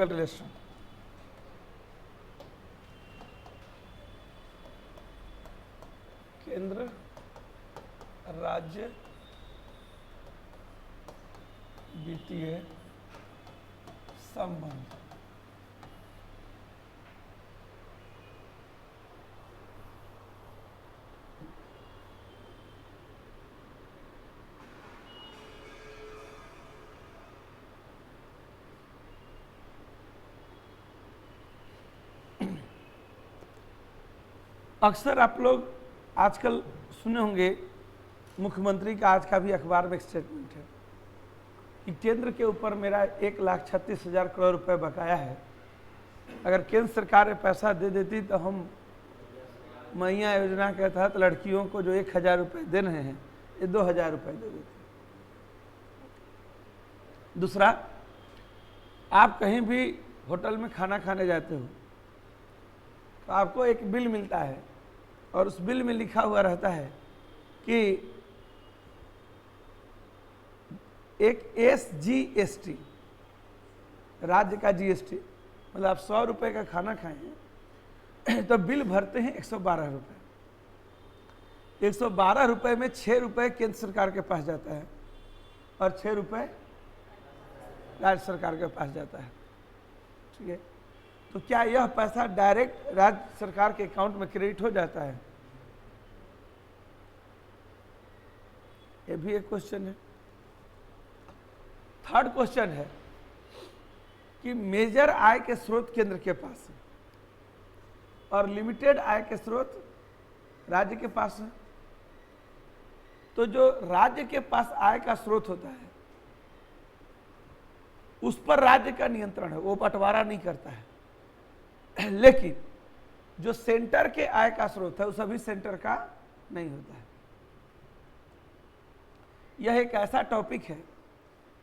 Relation केंद्र राज्य वित्तीय संबंध। अक्सर आप लोग आजकल सुने होंगे, मुख्यमंत्री का आज का भी अखबार में एक स्टेटमेंट है कि केंद्र के ऊपर मेरा 1,36,000 करोड़ रुपए बकाया है। अगर केंद्र सरकार पैसा दे देती तो हम मैया योजना के तहत लड़कियों को जो 1,000 रुपये दे रहे हैं ये 2,000 रुपये दे देते। दूसरा, आप कहीं भी होटल में खाना खाने जाते हो तो आपको एक बिल मिलता है और उस बिल में लिखा हुआ रहता है कि एक SGST, राज्य का GST, मतलब आप 100 रुपये का खाना खाएं तो बिल भरते हैं 112 रुपये। 112 रुपये में 6 रुपये केंद्र सरकार के पास जाता है और 6 रुपये राज्य सरकार के पास जाता है। ठीक है, तो क्या यह पैसा डायरेक्ट राज्य सरकार के अकाउंट में क्रेडिट हो जाता है? यह भी एक क्वेश्चन है। थर्ड क्वेश्चन है कि मेजर आय के स्रोत केंद्र के पास है और लिमिटेड आय के स्रोत राज्य के पास है। तो जो राज्य के पास आय का स्रोत होता है उस पर राज्य का नियंत्रण है, वो बंटवारा नहीं करता है। लेकिन जो सेंटर के आय का स्रोत है वो सभी सेंटर का नहीं होता है। यह एक ऐसा टॉपिक है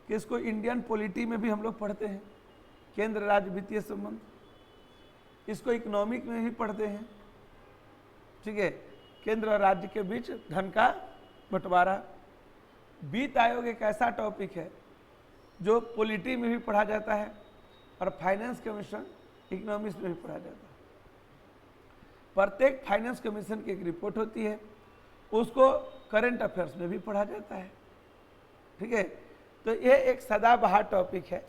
कि इसको इंडियन पॉलिटी में भी हम लोग पढ़ते हैं, केंद्र राज्य वित्तीय संबंध। इसको इकोनॉमिक में भी पढ़ते हैं। ठीक है, केंद्र और राज्य के बीच धन का बंटवारा। वित्त आयोग एक ऐसा टॉपिक है जो पॉलिटी में भी पढ़ा जाता है और फाइनेंस कमीशन इकोनॉमिक्स में भी पढ़ा जाता है। प्रत्येक फाइनेंस कमीशन की एक रिपोर्ट होती है, उसको करंट अफेयर्स में भी पढ़ा जाता है। ठीक है, तो ये एक सदाबहार टॉपिक है।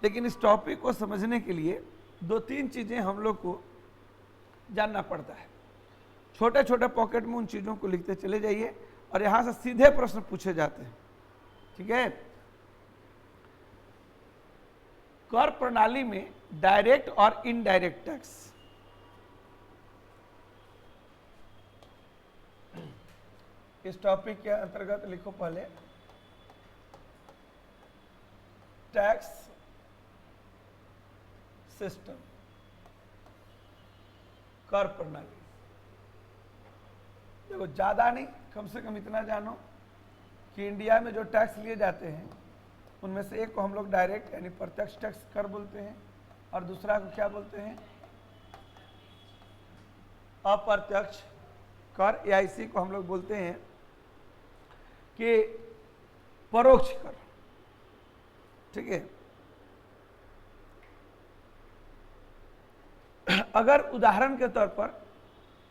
लेकिन इस टॉपिक को समझने के लिए 2-3 चीज़ें हम लोग को जानना पड़ता है। छोटे छोटे पॉकेट में उन चीज़ों को लिखते चले जाइए और यहाँ से सीधे प्रश्न पूछे जाते हैं। ठीक है, कर प्रणाली में डायरेक्ट और इनडायरेक्ट टैक्स, इस टॉपिक के अंतर्गत लिखो पहले टैक्स सिस्टम, कर प्रणाली। देखो, ज्यादा नहीं, कम से कम इतना जानो कि इंडिया में जो टैक्स लिए जाते हैं उनमें से एक को हम लोग डायरेक्ट यानी प्रत्यक्ष टैक्स कर बोलते हैं और दूसरा को क्या बोलते हैं? अप्रत्यक्ष कर, या इसी को हम लोग बोलते हैं कि परोक्ष कर। ठीक है, अगर उदाहरण के तौर पर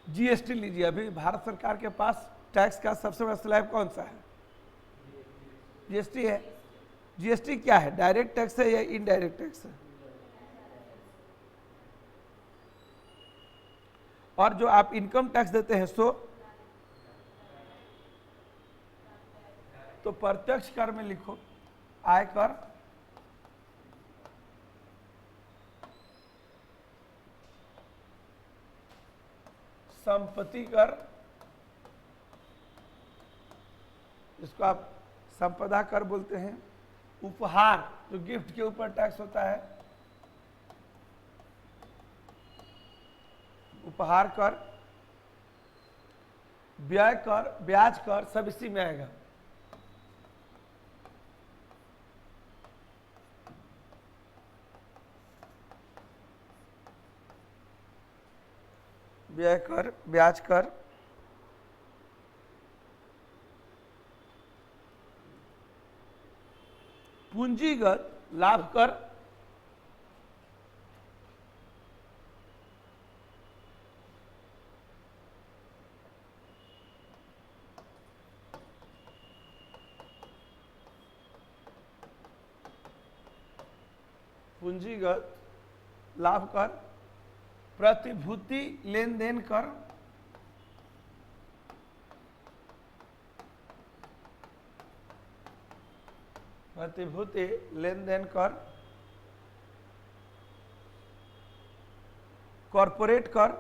GST लीजिए। अभी भारत सरकार के पास टैक्स का सबसे बड़ा स्लैब कौन सा है? GST है। GST क्या है? डायरेक्ट टैक्स है या इनडायरेक्ट टैक्स है? और जो आप इनकम टैक्स देते हैं सो तो प्रत्यक्ष कर में लिखो आयकर, संपत्ति कर, जिसको आप संपदा कर बोलते हैं, उपहार जो गिफ्ट के ऊपर टैक्स होता है, उपहार कर, व्यय कर, ब्याज कर, सब इसी में आएगा। व्यय कर, ब्याज कर, पूंजीगत लाभ कर, पूंजीगत लाभ कर, प्रतिभूति लेन देन कर, प्रतिभूति लेन देन कर, कॉरपोरेट कर,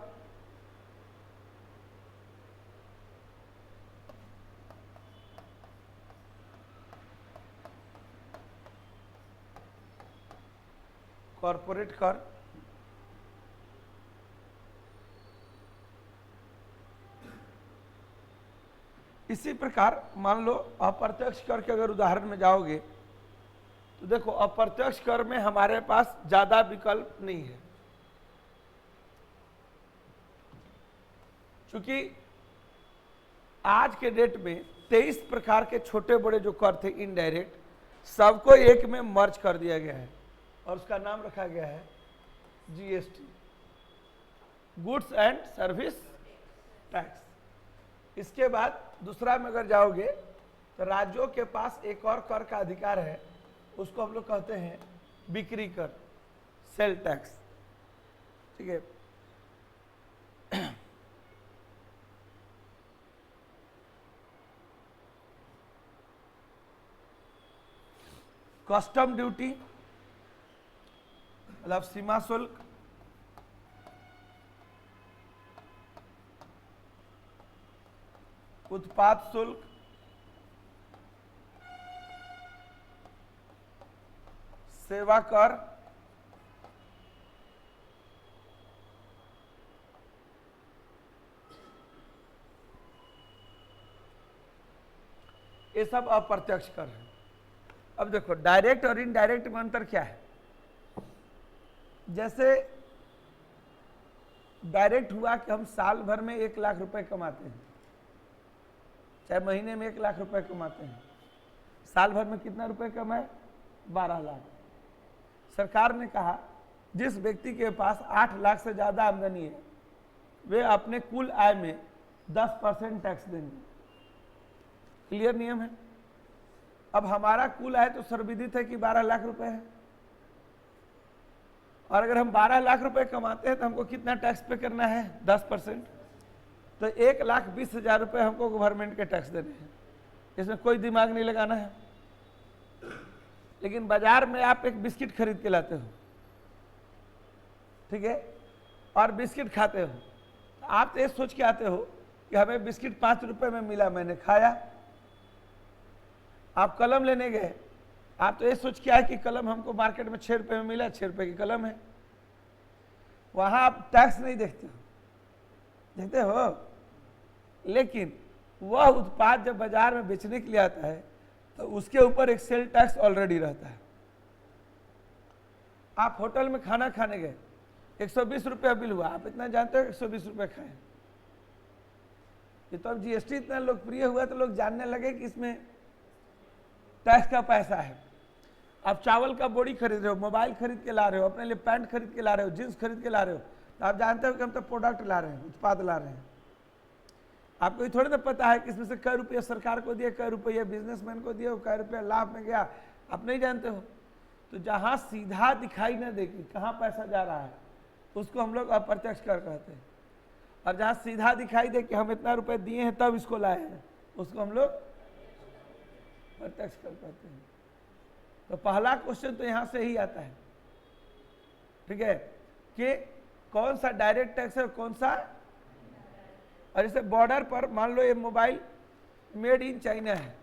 कॉरपोरेट कर, इसी प्रकार मान लो अप्रत्यक्ष कर के अगर उदाहरण में जाओगे तो देखो अप्रत्यक्ष कर में हमारे पास ज्यादा विकल्प नहीं है, क्योंकि आज के डेट में 23 प्रकार के छोटे बड़े जो कर थे इनडायरेक्ट, सबको एक में मर्ज कर दिया गया है और उसका नाम रखा गया है GST, goods and service tax. इसके बाद दूसरा में अगर जाओगे तो राज्यों के पास एक और कर का अधिकार है, उसको हम लोग कहते हैं बिक्री कर, सेल टैक्स। ठीक है, कस्टम ड्यूटी मतलब सीमा शुल्क, उत्पाद शुल्क, सेवा कर, ये सब अप्रत्यक्ष कर है। अब देखो डायरेक्ट और इनडायरेक्ट में अंतर क्या है। जैसे डायरेक्ट हुआ कि हम साल भर में 1 लाख रुपए कमाते हैं, चाहे महीने में 1 लाख रुपए कमाते हैं, साल भर में कितना रुपए कमाए, 12 लाख। सरकार ने कहा जिस व्यक्ति के पास 8 लाख से ज्यादा आमदनी है वे अपने कुल आय में 10% टैक्स देंगे। क्लियर नियम है। अब हमारा कुल आय तो सर्वविदित है कि 12 लाख रुपए है, और अगर हम 12 लाख रुपए कमाते हैं तो हमको कितना टैक्स पे करना है, 10%। तो 1,20,000 रुपए हमको गवर्नमेंट के टैक्स देने हैं, इसमें कोई दिमाग नहीं लगाना है। लेकिन बाजार में आप एक बिस्किट खरीद के लाते हो, ठीक है, और बिस्किट खाते हो, तो आप तो ये सोच के आते हो कि हमें बिस्किट 5 रुपए में मिला, मैंने खाया। आप कलम लेने गए, आप तो ये सोच के आए कि कलम हमको मार्केट में 6 रुपए में मिला, 6 रुपए की कलम है। वहां आप टैक्स नहीं देखते हो, देखते हो, लेकिन वह उत्पाद जब बाजार में बेचने के लिए आता है तो उसके ऊपर एक सेल टैक्स ऑलरेडी रहता है। आप होटल में खाना खाने गए, 120 रुपया बिल हुआ, आप इतना जानते हो 120 रुपये खाए। ये तो अब जीएसटी इतना लोकप्रिय हुआ तो लोग जानने लगे कि इसमें टैक्स का पैसा है। आप चावल का बोरी खरीद रहे हो, मोबाइल खरीद के ला रहे हो, अपने लिए पैंट खरीद के ला रहे हो, जींस खरीद के ला रहे हो, तो आप जानते हो कि हम तो प्रोडक्ट ला रहे हैं, उत्पाद ला रहे हैं। आपको ये थोड़ी ना पता है कि इसमें से कै रुपये सरकार को दिए, कै रुपये बिजनेसमैन को दिए, कै रुपये लाभ में गया, आप नहीं जानते हो। तो जहां सीधा दिखाई ना दे कि कहाँ पैसा जा रहा है, उसको हम लोग अप्रत्यक्ष कर कहते हैं। और जहां सीधा दिखाई दे कि हम इतना रुपए दिए हैं तब इसको लाए हैं, उसको हम लोग प्रत्यक्ष कर कहते हैं। तो पहला क्वेश्चन तो यहां से ही आता है, ठीक है, कि कौन सा डायरेक्ट टैक्स है और कौन सा। और जैसे बॉर्डर पर मान लो ये मोबाइल मेड इन चाइना है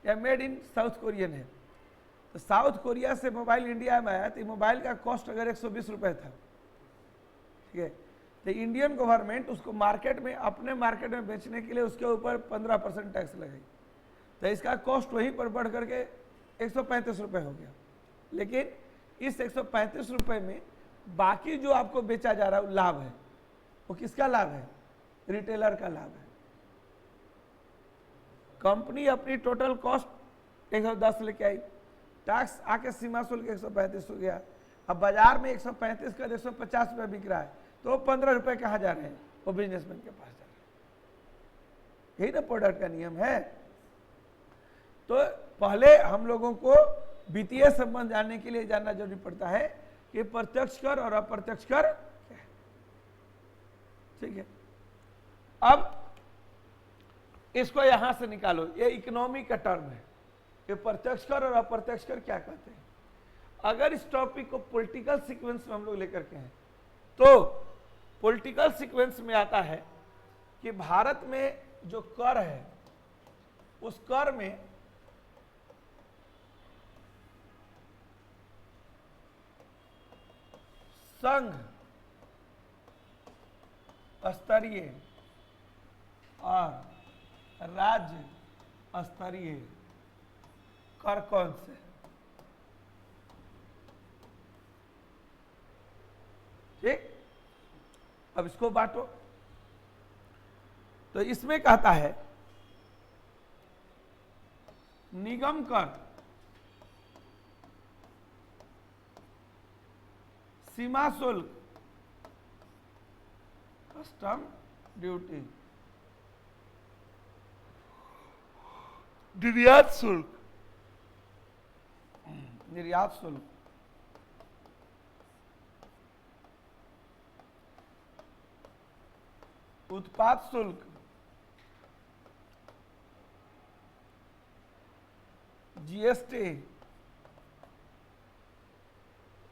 या मेड इन साउथ कोरियन है, तो साउथ कोरिया से मोबाइल इंडिया में आया तो मोबाइल का कॉस्ट अगर 120 रुपए था, ठीक है, तो इंडियन गवर्नमेंट उसको मार्केट में, अपने मार्केट में बेचने के लिए उसके ऊपर 15% टैक्स लगाई, तो इसका कॉस्ट वहीं पर बढ़ करके 135 रुपये हो गया। लेकिन इस 135 रुपये में बाकी जो आपको बेचा जा रहा है लाभ है, वो किसका लाभ है, रिटेलर का लाभ है। कंपनी अपनी टोटल कॉस्ट 110 लेके आई, टैक्स आके सीमा शुल्क 135 हो गया। अब बाजार में 135 का 150 रुपये बिक रहा है, तो 15 रुपये कहाँ जा रहे हैं, वो बिजनेसमैन के पास जा रहे हैं। यही ना प्रोडक्ट का नियम है। तो पहले हम लोगों को वित्तीय संबंध जानने के लिए जानना जरूरी पड़ता है कि प्रत्यक्ष कर और अप्रत्यक्ष कर क्या है। ठीक है, अब इसको यहां से निकालो, ये इकोनॉमी का टर्म है, ये प्रत्यक्ष कर और अप्रत्यक्ष कर क्या कहते हैं। अगर इस टॉपिक को पॉलिटिकल सीक्वेंस में हम लोग लेकर के हैं तो पॉलिटिकल सीक्वेंस में आता है कि भारत में जो कर है उस कर में संघ स्तरीय और राज्य स्तरीय कर कौन से, ठीक। अब इसको बांटो तो इसमें कहता है निगम कर, सीमा शुल्क, कस्टम ड्यूटी, निर्यात शुल्क, निर्यात शुल्क, उत्पाद शुल्क, जीएसटी,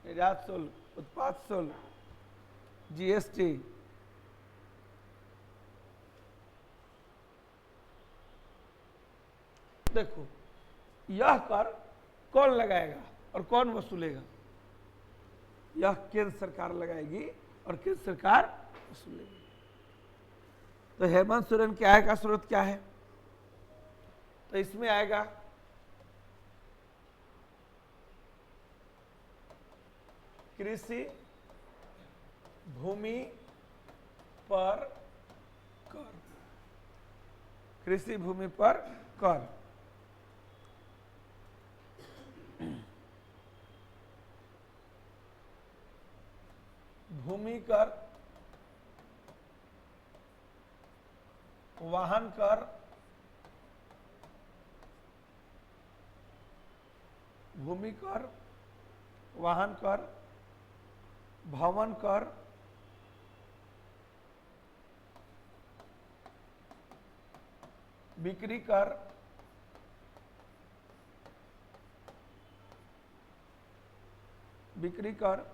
निर्यात शुल्क, उत्पाद शुल्क, जीएसटी, देखो यह कर कौन लगाएगा और कौन वसूलेगा, यह केंद्र सरकार लगाएगी और केंद्र सरकार वसूलेगी। तो हेमंत सोरेन के आय का स्रोत क्या है, तो इसमें आएगा कृषि भूमि पर कर, कृषि भूमि पर कर, भूमि कर, वाहन कर, भूमि कर, वाहन कर, भवन कर, बिक्री कर, बिक्री कर,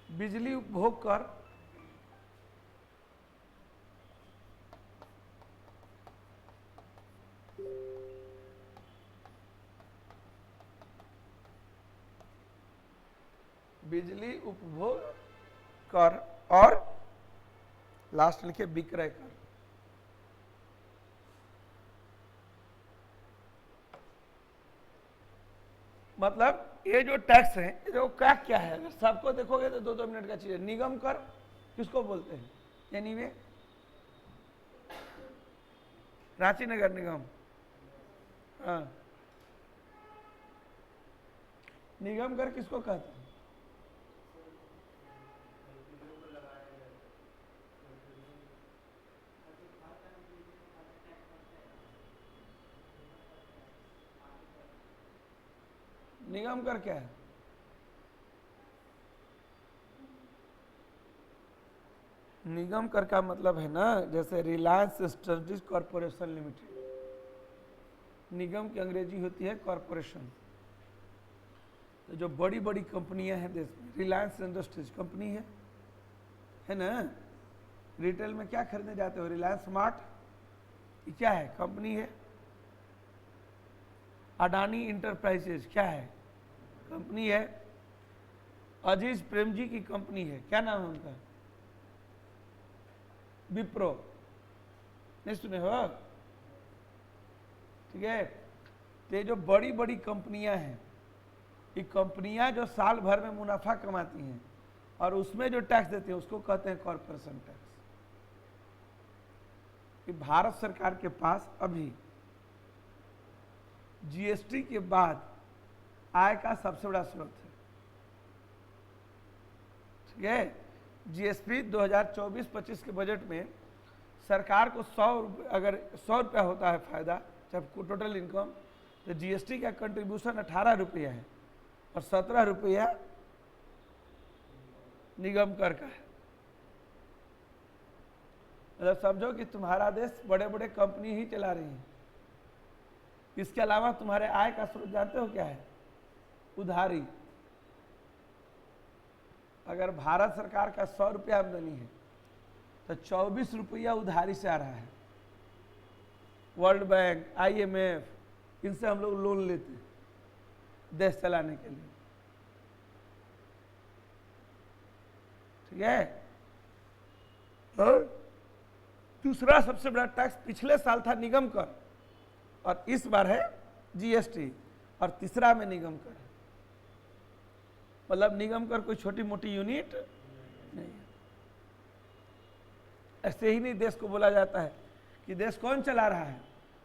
बिजली उपभोग कर, बिजली उपभोग कर और लास्ट लिखे विक्रय कर। मतलब ये जो टैक्स है जो क्या है, अगर सबको देखोगे तो 2-2 मिनट का चीज है। निगम कर किसको बोलते हैं, एनीवे रांची नगर निगम, हाँ निगम कर किसको कहते हैं, निगम कर क्या है, निगम कर का मतलब है ना, जैसे रिलायंस इंडस्ट्रीज कॉरपोरेशन लिमिटेड, निगम की अंग्रेजी होती है कॉरपोरेशन। तो जो बड़ी बड़ी कंपनियां हैं देश में, रिलायंस इंडस्ट्रीज कंपनी है ना, रिटेल में क्या खरीदने जाते हो, रिलायंस स्मार्ट, ये क्या है, कंपनी है। अडानी इंटरप्राइजेज क्या है, कंपनी है। अजीज प्रेमजी की कंपनी है, क्या नाम है उनका, विप्रो, नहीं सुने हो, ठीक है। तो ये जो बड़ी बड़ी कंपनियां हैं, ये कंपनियां जो साल भर में मुनाफा कमाती हैं और उसमें जो टैक्स देते हैं उसको कहते हैं कॉर्पोरेशन टैक्स। कि भारत सरकार के पास अभी जीएसटी के बाद आय का सबसे बड़ा स्रोत है, ठीक है। जीएसटी 2024-25 के बजट में सरकार को 100 रुपये, अगर 100 रुपया होता है फायदा जब टोटल इनकम, तो जीएसटी का कंट्रीब्यूशन 18 रुपया है और 17 रुपया निगम कर का है। मतलब समझो कि तुम्हारा देश बड़े बड़े कंपनी ही चला रही है। इसके अलावा तुम्हारे आय का स्रोत जानते हो क्या है? उधारी। अगर भारत सरकार का 100 रुपया आमदनी है तो 24 रुपया उधारी से आ रहा है। वर्ल्ड बैंक, IMF, इनसे हम लोग लोन लेते हैं देश चलाने के लिए। ठीक है। और दूसरा सबसे बड़ा टैक्स पिछले साल था निगम कर, और इस बार है जीएसटी, और तीसरा में निगम कर। मतलब निगम कर कोई छोटी मोटी यूनिट नहीं है। ऐसे ही नहीं देश को बोला जाता है कि देश कौन चला रहा है,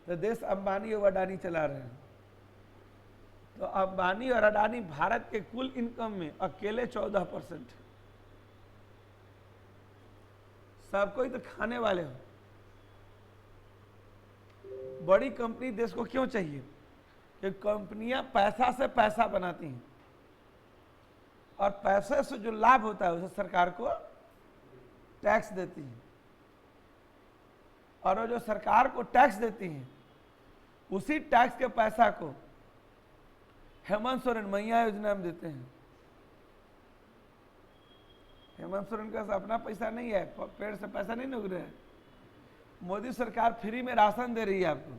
तो देश अंबानी और अडानी चला रहे हैं। तो अंबानी और अडानी भारत के कुल इनकम में अकेले 14%। सब कोई तो खाने वाले हो। बड़ी कंपनी देश को क्यों चाहिए? कि कंपनियां पैसा से पैसा बनाती हैं, और पैसे से जो लाभ होता है उसे सरकार को टैक्स देती हैं, और वो जो सरकार को टैक्स देती हैं उसी टैक्स के पैसा को हेमंत सोरेन मैया योजना में देते हैं। हेमंत सोरेन का अपना पैसा नहीं है, पेड़ से पैसा नहीं उग रहा है। मोदी सरकार फ्री में राशन दे रही है आपको,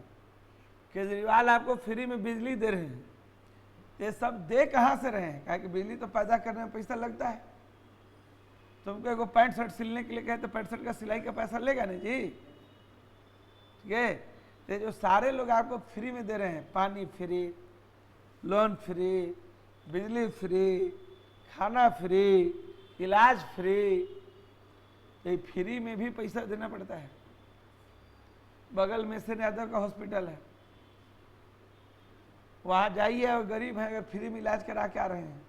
केजरीवाल आपको फ्री में बिजली दे रहे हैं। ये सब दे कहाँ से रहे हैं? कहा कि बिजली तो पैदा करने में पैसा लगता है। तुमको एगो पैंट शर्ट सिलने के लिए कहे तो पैंट शर्ट का सिलाई का पैसा लेगा नहीं जी। ठीक है। तो जो सारे लोग आपको फ्री में दे रहे हैं, पानी फ्री, लोन फ्री, बिजली फ्री, खाना फ्री, इलाज फ्री, ये फ्री में भी पैसा देना पड़ता है। बगल में से यादव का हॉस्पिटल है, वहाँ जाइए और गरीब है, अगर फ्री में इलाज करा के आ रहे हैं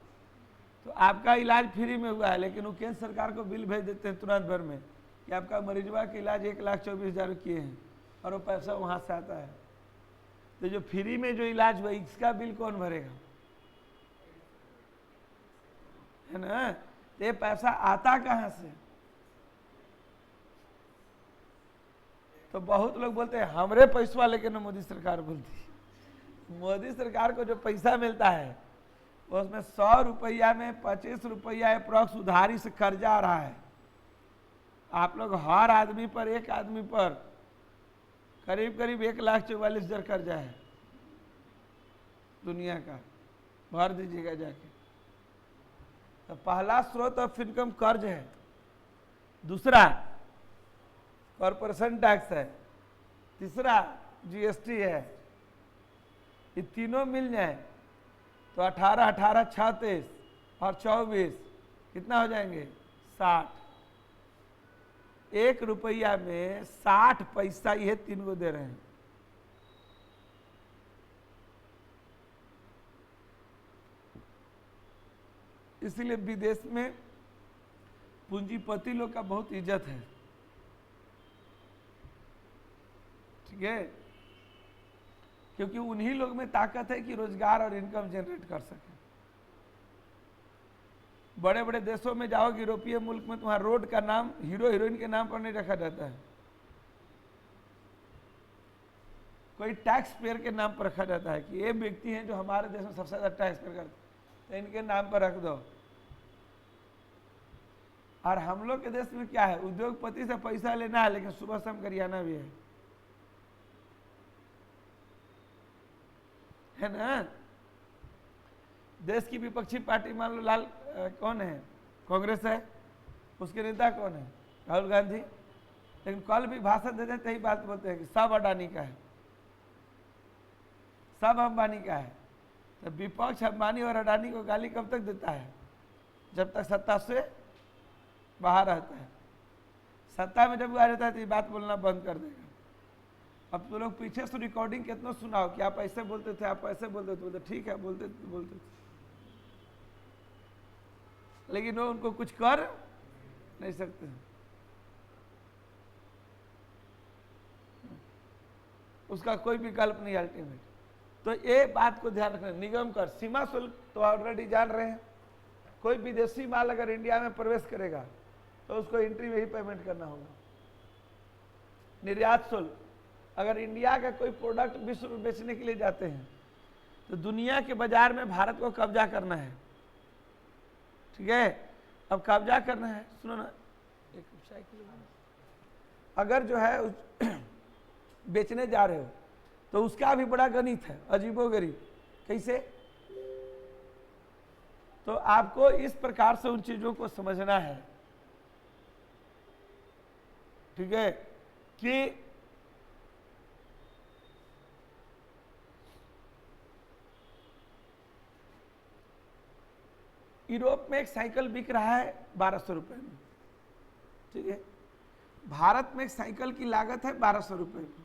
तो आपका इलाज फ्री में हुआ है, लेकिन वो केंद्र सरकार को बिल भेज देते हैं तुरंत भर में कि आपका मरीजवा का इलाज 1,24,000 किए हैं, और वो पैसा वहाँ से आता है। तो जो फ्री में जो इलाज हुआ इसका बिल कौन भरेगा? है ना। तो ये पैसा आता कहाँ से? तो बहुत लोग बोलते हैं हमरे पैसा, लेकिन मोदी सरकार बोलती है मोदी सरकार को जो पैसा मिलता है उसमें 100 रुपया में 25 रुपया अप्रॉक्स उधारी से कर्जा आ रहा है। आप लोग हर आदमी पर, एक आदमी पर करीब करीब 1,44,000 कर्जा है दुनिया का, भर दीजिएगा जाके। तो पहला स्रोत ऑफ इनकम कर्ज है, दूसरा कॉरपोरेशन टैक्स है, तीसरा जीएसटी है। ये तीनों मिल जाए तो 18, 18, 36 और 24 कितना हो जाएंगे? 60। 1 रुपया में 60 पैसा ये तीन को दे रहे हैं। इसलिए विदेश में पूंजीपति लोग का बहुत इज्जत है। ठीक है। क्योंकि उन्हीं लोग में ताकत है कि रोजगार और इनकम जनरेट कर सके। बड़े बड़े देशों में जाओगे, यूरोपीय मुल्क में, तुम्हारा रोड का नाम हीरो हीरोइन के नाम पर नहीं रखा जाता है, कोई टैक्स पेयर के नाम पर रखा जाता है कि ये व्यक्ति हैं जो हमारे देश में सबसे ज्यादा टैक्स पेयर करते, तो इनके नाम पर रख दो। और हम लोग के देश में क्या है, उद्योगपति से पैसा लेना है लेकिन सुबह शाम करियाना भी है ना। देश की विपक्षी पार्टी मान लो लाल कौन है, कांग्रेस है, उसके नेता कौन है, राहुल गांधी। लेकिन कल भी भाषण देते हैं यही बात बोलते हैं कि सब अडानी का है, सब अंबानी का है। तो विपक्ष अंबानी और अडानी को गाली कब तक देता है? जब तक सत्ता से बाहर रहता है। सत्ता में जब आ जाता है तो ये बात बोलना बंद कर देगा। अब तो लोग पीछे से रिकॉर्डिंग कितना सुनाओ कि आप ऐसे बोलते थे, आप ऐसे बोलते थे, बोलते ठीक है बोलते थे, लेकिन वो उनको कुछ कर नहीं सकते। उसका कोई विकल्प नहीं अल्टीमेट। तो ये बात को ध्यान रखना। निगम कर, सीमा शुल्क तो ऑलरेडी जान रहे हैं, कोई विदेशी माल अगर इंडिया में प्रवेश करेगा तो उसको एंट्री में ही पेमेंट करना होगा। निर्यात शुल्क, अगर इंडिया का कोई प्रोडक्ट विश्व में बेचने के लिए जाते हैं तो दुनिया के बाजार में भारत को कब्जा करना है, ठीक है। अब कब्जा करना है, सुनो ना, एक साइकिल अगर जो है बेचने जा रहे हो तो उसका भी बड़ा गणित है, अजीबोगरीब। कैसे? तो आपको इस प्रकार से उन चीजों को समझना है, ठीक है, कि यूरोप में एक साइकिल बिक रहा है 1200 रुपए में, ठीक है। भारत में एक साइकिल की लागत है 1200 रुपए में।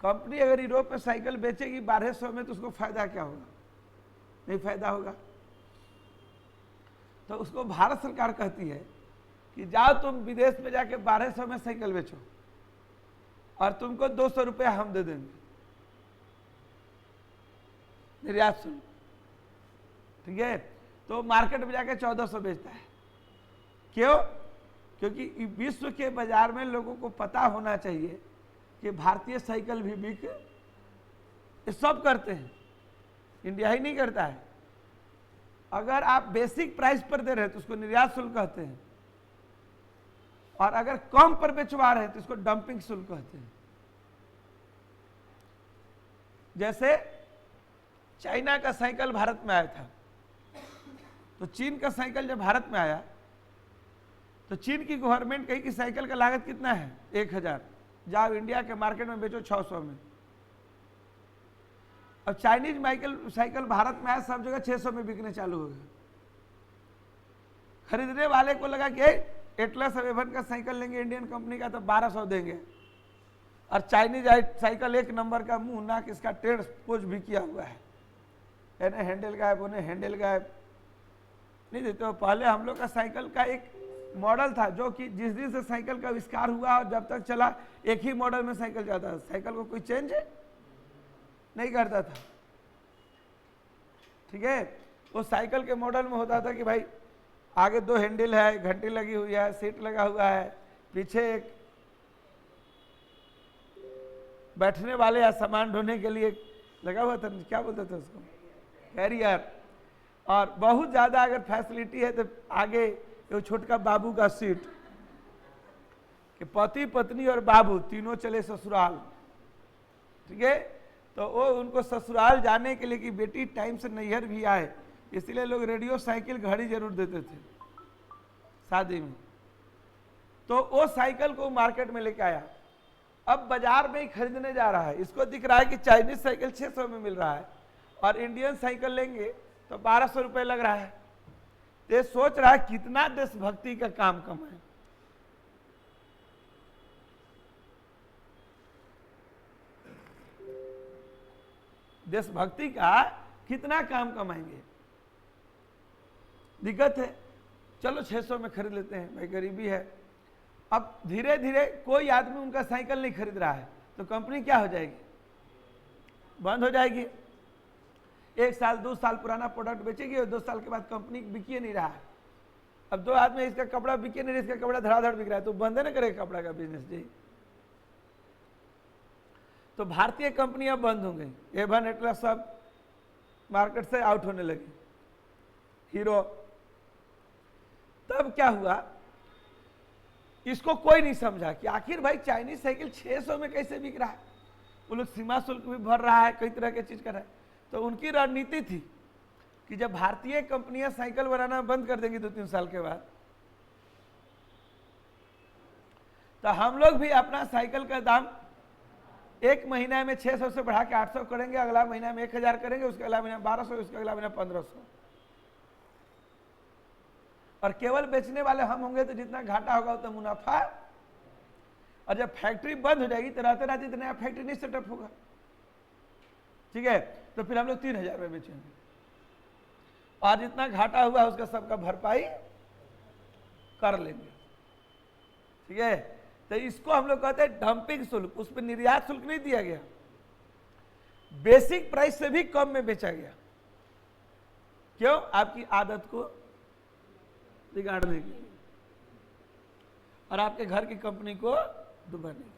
कंपनी अगर यूरोप में साइकिल बेचेगी 1200 में तो उसको फायदा क्या होगा? नहीं फायदा होगा। तो उसको भारत सरकार कहती है कि जाओ तुम विदेश में जाके 1200 में साइकिल बेचो और तुमको 200 रुपये हम दे देंगे निर्यात शुल्क, ठीक है। तो मार्केट में जाके 1400 बेचता है। क्यों? क्योंकि विश्व के बाजार में लोगों को पता होना चाहिए कि भारतीय साइकिल भी बिक, ये सब करते हैं, इंडिया ही नहीं करता है। अगर आप बेसिक प्राइस पर दे रहे हैं तो उसको निर्यात शुल्क कहते हैं, और अगर कम पर बेचवा रहे हैं तो इसको डंपिंग शुल्क कहते हैं। जैसे चाइना का साइकिल भारत में आया था, तो चीन का साइकिल जब भारत में आया तो चीन की गवर्नमेंट कही कि साइकिल का लागत कितना है 1000, जाओ इंडिया के मार्केट में बेचो 600 में। अब चाइनीज साइकिल भारत में आया, सब जगह 600 में बिकने चालू हो गए। खरीदने वाले को लगा कि एटलस एवन का साइकिल लेंगे इंडियन कंपनी का तो 1200 देंगे, और चाइनीज साइकिल एक नंबर का, मुंह नाक इसका टेढ़ पोज भी किया हुआ है, इन्हें हैंडल गायब, उन्हें हैंडल गायब नहीं देते। तो पहले हम लोग का साइकिल का एक मॉडल था जो कि जिस दिन से साइकिल का आविष्कार हुआ और जब तक चला एक ही मॉडल में साइकिल जाता था, साइकिल को कोई चेंज नहीं करता था, ठीक है। वो साइकिल के मॉडल में होता था कि भाई आगे 2 हैंडल है, घंटी लगी हुई है, सीट लगा हुआ है, पीछे एक बैठने वाले या सामान ढोने के लिए लगा हुआ था, क्या बोलते थे उसको, कैरियर। और बहुत ज्यादा अगर फैसिलिटी है तो आगे वो छोटका बाबू का सीट, कि पति पत्नी और बाबू तीनों चले ससुराल, ठीक है। तो वो उनको ससुराल जाने के लिए कि बेटी टाइम से नैहर भी आए, इसलिए लोग रेडियो साइकिल घड़ी जरूर देते थे शादी में। तो वो साइकिल को मार्केट में लेके आया, अब बाजार में ही खरीदने जा रहा है। इसको दिख रहा है कि चाइनीज साइकिल 600 में मिल रहा है और इंडियन साइकिल लेंगे तो 1200 रुपये लग रहा है। ये सोच रहा है कितना देशभक्ति का काम कमाए। देशभक्ति का कितना काम कमाएंगे, दिक्कत है। चलो 600 में खरीद लेते हैं, भाई गरीबी है। अब धीरे धीरे कोई आदमी उनका साइकिल नहीं खरीद रहा है तो कंपनी क्या हो जाएगी, बंद हो जाएगी। 1 साल 2 साल पुराना प्रोडक्ट बेचेगी और 2 साल के बाद कंपनी बिके नहीं रहा है। अब 2 आदमी इसका कपड़ा बिके नहीं, इसका कपड़ा धड़ाधड़ बिक रहा है, तो बंद ना करेगा कपड़ा का बिजनेस जी। तो भारतीय कंपनियां बंद हो गई, एवन एटलस सब मार्केट से आउट होने लगी, हीरो। तब क्या हुआ, इसको कोई नहीं समझा कि आखिर भाई चाइनीज साइकिल 600 में कैसे बिक रहा है। वो लोग सीमा शुल्क भी भर रहा है, कई तरह की चीज कर रहा है। तो उनकी रणनीति थी कि जब भारतीय कंपनियां साइकिल बनाना बंद कर देंगी 2-3 साल के बाद, तो हम लोग भी अपना साइकिल का दाम एक महीना में 600 से बढ़ा के 800 करेंगे, अगला महीना में 1000 करेंगे, उसके अगला महीना 1200, उसके अगला महीना 1500। और केवल बेचने वाले हम होंगे तो जितना घाटा होगा उतना मुनाफा। और जब फैक्ट्री बंद हो जाएगी तो रात रात इतना फैक्ट्री नहीं सेटअप होगा, ठीक है। तो फिर हम लोग 3000 में बेचेंगे और जितना घाटा हुआ उसका सबका भरपाई कर लेंगे, ठीक है। तो इसको हम लोग कहते हैं डंपिंग शुल्क। उस पर निर्यात शुल्क नहीं दिया गया, बेसिक प्राइस से भी कम में बेचा गया। क्यों? आपकी आदत को बिगाड़ने के लिए और आपके घर की कंपनी को डुबाने के लिए।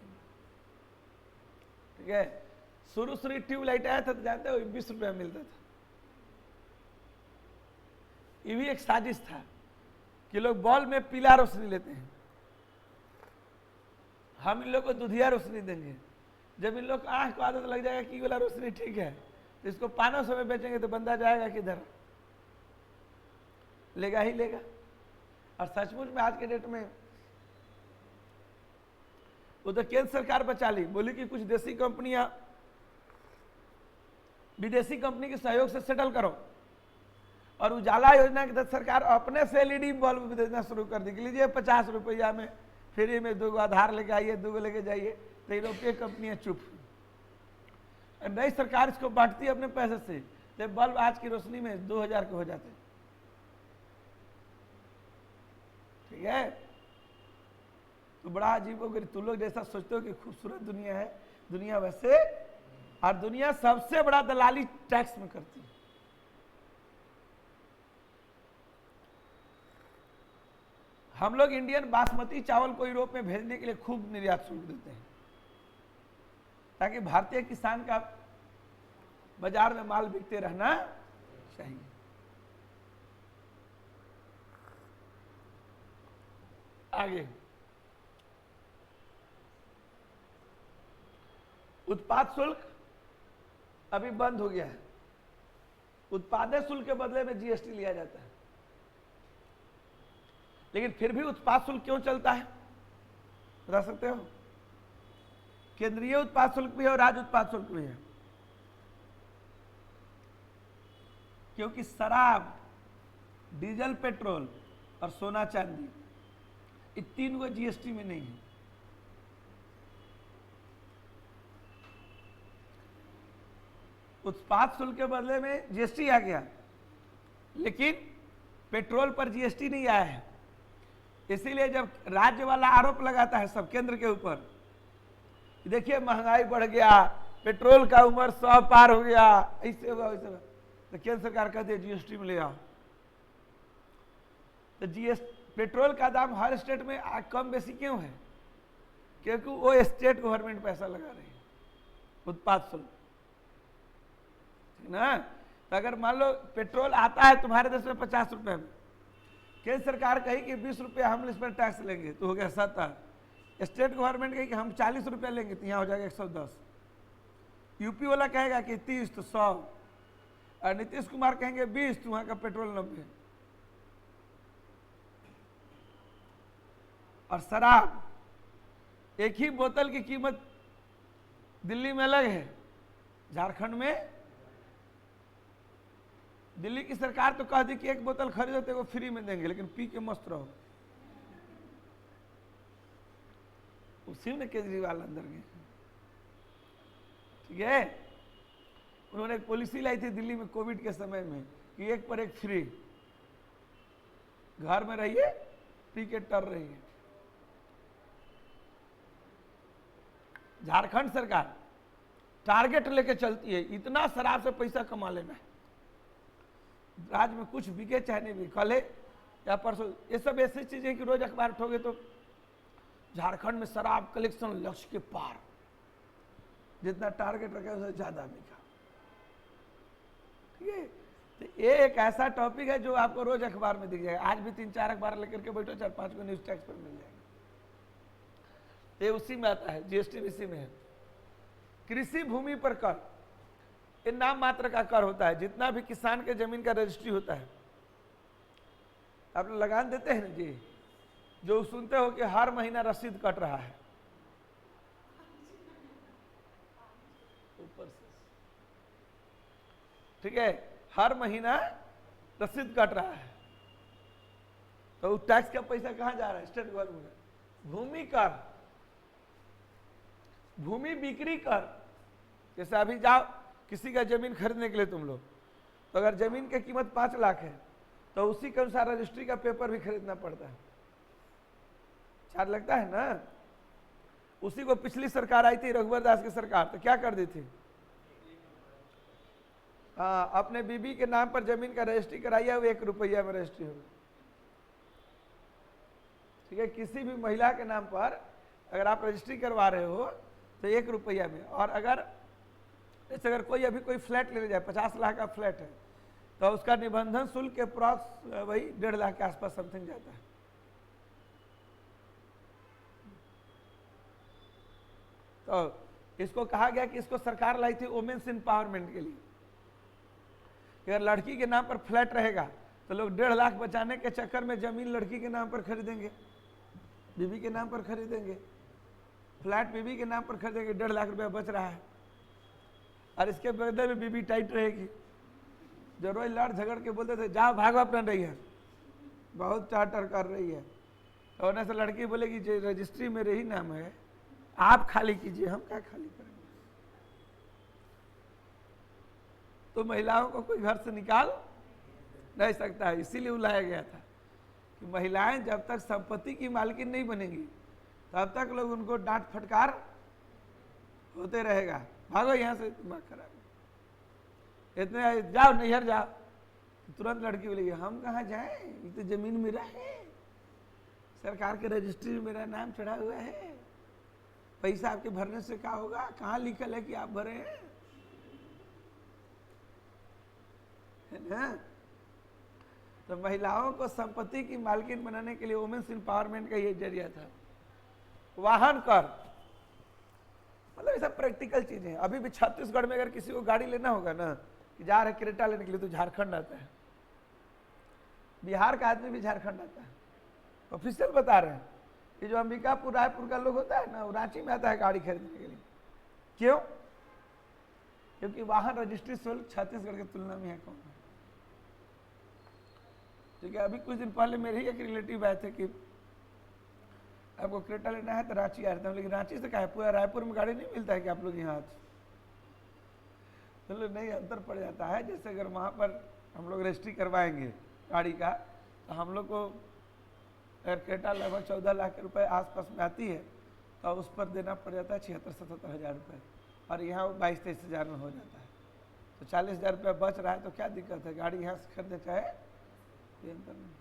ठीक है, शुरू ट्यूबलाइट आया था तो जानते हो 20 रुपये में मिलता था। ये भी एक साजिश था कि लोग बॉल में पीला रोशनी लेते हैं, हम इन लोग को दुधिया रोशनी देंगे। जब इन लोग आंख को आदत लग जाएगा कि वाला रोशनी ठीक है तो इसको 500 में बेचेंगे तो बंदा जाएगा किधर? लेगा ही लेगा। और सचमुच में आज के डेट में उधर केंद्र सरकार बचा ली, बोली कि कुछ देसी कंपनियां विदेशी कंपनी के सहयोग से सेटल करो, और उजाला योजना के तहत सरकार अपने से एलईडी बल्ब देना शुरू कर दी कि लीजिए 50 रुपया में फ्री में 2 आधार लेके आइए, 2 लेके जाइए। तो यूरोपीय कंपनियां चुप। नई सरकार इसको बांटती है अपने पैसे से, तो बल्ब आज की रोशनी में 2000 के हो जाते हैं। ठीक है, तो बड़ा अजीब हो गई। तुम लोग जैसा सोचते हो कि खूबसूरत दुनिया है, दुनिया वैसे, और दुनिया सबसे बड़ा दलाली टैक्स में करती है। हम लोग इंडियन बासमती चावल को यूरोप में भेजने के लिए खूब निर्यात शुल्क देते हैं ताकि भारतीय किसान का बाजार में माल बिकते रहना चाहिए। आगे उत्पाद शुल्क अभी बंद हो गया है। उत्पादन शुल्क के बदले में जीएसटी लिया जाता है, लेकिन फिर भी उत्पाद शुल्क क्यों चलता है बता सकते हो? केंद्रीय उत्पाद शुल्क भी है और राज्य उत्पाद शुल्क भी है, क्योंकि शराब, डीजल, पेट्रोल और सोना चांदी, ये 3 को जीएसटी में नहीं है। उत्पाद शुल्क के बदले में जीएसटी आ गया, लेकिन पेट्रोल पर जीएसटी नहीं आया है। इसीलिए जब राज्य वाला आरोप लगाता है सब केंद्र के ऊपर, देखिए महंगाई बढ़ गया, पेट्रोल का उम्र 100 पार हो गया, ऐसे होगा वैसे होगा, तो केंद्र सरकार कहती है जीएसटी में ले आओ। तो पेट्रोल का दाम हर स्टेट में कम बेसी क्यों है? क्योंकि वो स्टेट गवर्नमेंट पैसा लगा रही है उत्पाद शुल्क, ना। तो अगर मान लो पेट्रोल आता है तुम्हारे देश में 50 रुपए में, केंद्र सरकार कही कि 20 रुपया हम इस पर टैक्स लेंगे तो हो गया 70। स्टेट गवर्नमेंट कही कि हम 40 रुपया लेंगे तो यहाँ हो जाएगा 110। यूपी वाला कहेगा कि 30 तो 100, और नीतीश कुमार कहेंगे 20 तो वहाँ का पेट्रोल 90। और शराब, एक ही बोतल की कीमत दिल्ली में अलग है, झारखंड में। दिल्ली की सरकार तो कह दी कि एक बोतल खरीदो तो वो फ्री में देंगे, लेकिन पी के मस्त रहो। उसी में केजरीवाल अंदर गए। ठीक है, उन्होंने एक पॉलिसी लाई थी दिल्ली में कोविड के समय में कि 1 पर 1 फ्री, घर में रहिए पी के टर रहिए। झारखंड सरकार टारगेट लेके चलती है, इतना शराब से पैसा कमा लेना है, राज्य में कुछ बिके चाहे नहीं बिके। कल या परसों ये सब ऐसी चीजें कि रोज अखबार उठोगे तो झारखंड में शराब कलेक्शन लक्ष्य के पार, जितना टारगेट रखा उससे ज्यादा बिका। ठीक है, तो ये एक ऐसा टॉपिक है जो आपको रोज अखबार में दिख जाएगा। आज भी 3-4 अखबार लेकर के बैठो, 4-5 को न्यूज टैक्स पर मिल जाएगा। ये उसी में आता है, जीएसटी इसी में है। कृषि भूमि पर कर, ये नाम मात्र का कर होता है। जितना भी किसान के जमीन का रजिस्ट्री होता है, आप लगान देते हैं ना जी, जो सुनते हो कि हर महीना रसीद कट रहा है ऊपर से। ठीक है, हर महीना रसीद कट रहा है, तो टैक्स का पैसा कहां जा रहा है? State government. भूमि कर, भूमि बिक्री कर, जैसे अभी जाओ किसी का जमीन खरीदने के लिए तुम लोग, तो अगर जमीन की कीमत 5 लाख है तो उसी के अनुसार रजिस्ट्री का पेपर भी खरीदना पड़ता है, चार्ज लगता है ना। उसी को पिछली सरकार आई थी रघुवर दास की सरकार, तो क्या कर दी थी? हाँ, अपने बीबी के नाम पर जमीन का रजिस्ट्री कराइए, वो 1 रुपया में रजिस्ट्री होगी। ठीक है, किसी भी महिला के नाम पर अगर आप रजिस्ट्री करवा रहे हो तो 1 रुपया में। और अगर जैसे अगर कोई अभी कोई फ्लैट ले जाए, 50 लाख का फ्लैट है, तो उसका निबंधन शुल्क के अप्रॉक्स वही 1.5 लाख के आसपास समथिंग जाता है। तो इसको कहा गया कि इसको सरकार लाई थी वुमेन्स एम्पावरमेंट के लिए, कि अगर लड़की के नाम पर फ्लैट रहेगा तो लोग 1.5 लाख बचाने के चक्कर में जमीन लड़की के नाम पर खरीदेंगे, बीबी के नाम पर खरीदेंगे, फ्लैट बीबी के नाम पर खरीदेंगे, 1.5 लाख रुपया बच रहा है। और इसके बदले में बीबी टाइट रहेगी, जो रोज लड़ झगड़ के बोलते थे जाओ भागो अपना रही है, बहुत चार्टर कर रही है, तो उन्हें से लड़की बोलेगी जो रजिस्ट्री मेरे ही नाम है, आप खाली कीजिए, हम क्या खाली करेंगे। तो महिलाओं को कोई घर से निकाल नहीं सकता है। इसीलिए बुलाया गया था कि महिलाएं जब तक संपत्ति की मालकिन नहीं बनेंगी तब तक लोग उनको डांट फटकार होते रहेगा, भागो यहाँ से, दिमाग खराब, इतने जाओ नैहर जाओ, तुरंत लड़की बोलेगी हम कहाँ जाएं, ये तो जमीन मेरा है, सरकार के रजिस्ट्री में मेरा नाम चढ़ा हुआ है, पैसा आपके भरने से क्या होगा, कहाँ लिखल है कि आप भरे हैं, है ना। तो महिलाओं को संपत्ति की मालकिन बनाने के लिए वुमेन्स एम्पावरमेंट का ये जरिया था। वाहन कर, मतलब ये सब प्रैक्टिकल चीजें हैं। अभी भी छत्तीसगढ़ में अगर किसी को गाड़ी लेना होगा ना, कि जा रहे क्रेटा लेने के लिए, तो झारखंड आता है, बिहार का आदमी भी झारखंड आता है, ऑफिशियल बता रहे हैं कि जो अंबिकापुर रायपुर का लोग होता है ना, वो रांची में आता है गाड़ी खरीदने के लिए। क्यों? क्योंकि वाहन रजिस्ट्री शुल्क छत्तीसगढ़ की तुलना में है कम है। ठीक है, अभी कुछ दिन पहले मेरे ही एक रिलेटिव आए थे कि आपको क्रेटा लेना है तो रांची आ जाता हूँ, लेकिन रांची से क्या है, पूरा रायपुर में गाड़ी नहीं मिलता है कि आप लोग यहाँ आते, चलो नहीं, अंतर पड़ जाता है। जैसे अगर वहाँ पर हम लोग रजिस्ट्री करवाएंगे गाड़ी का, तो हम लोग को अगर क्रेटा लगभग 14 लाख रुपए आसपास में आती है, तो उस पर देना पड़ जाता है 76-77 हज़ार रुपये, और यहाँ वो 22-23 हज़ार में हो जाता है। तो 40 हज़ार रुपया बच रहा है, तो क्या दिक्कत है, गाड़ी यहाँ से खरीदे चाहे, ये अंतर नहीं।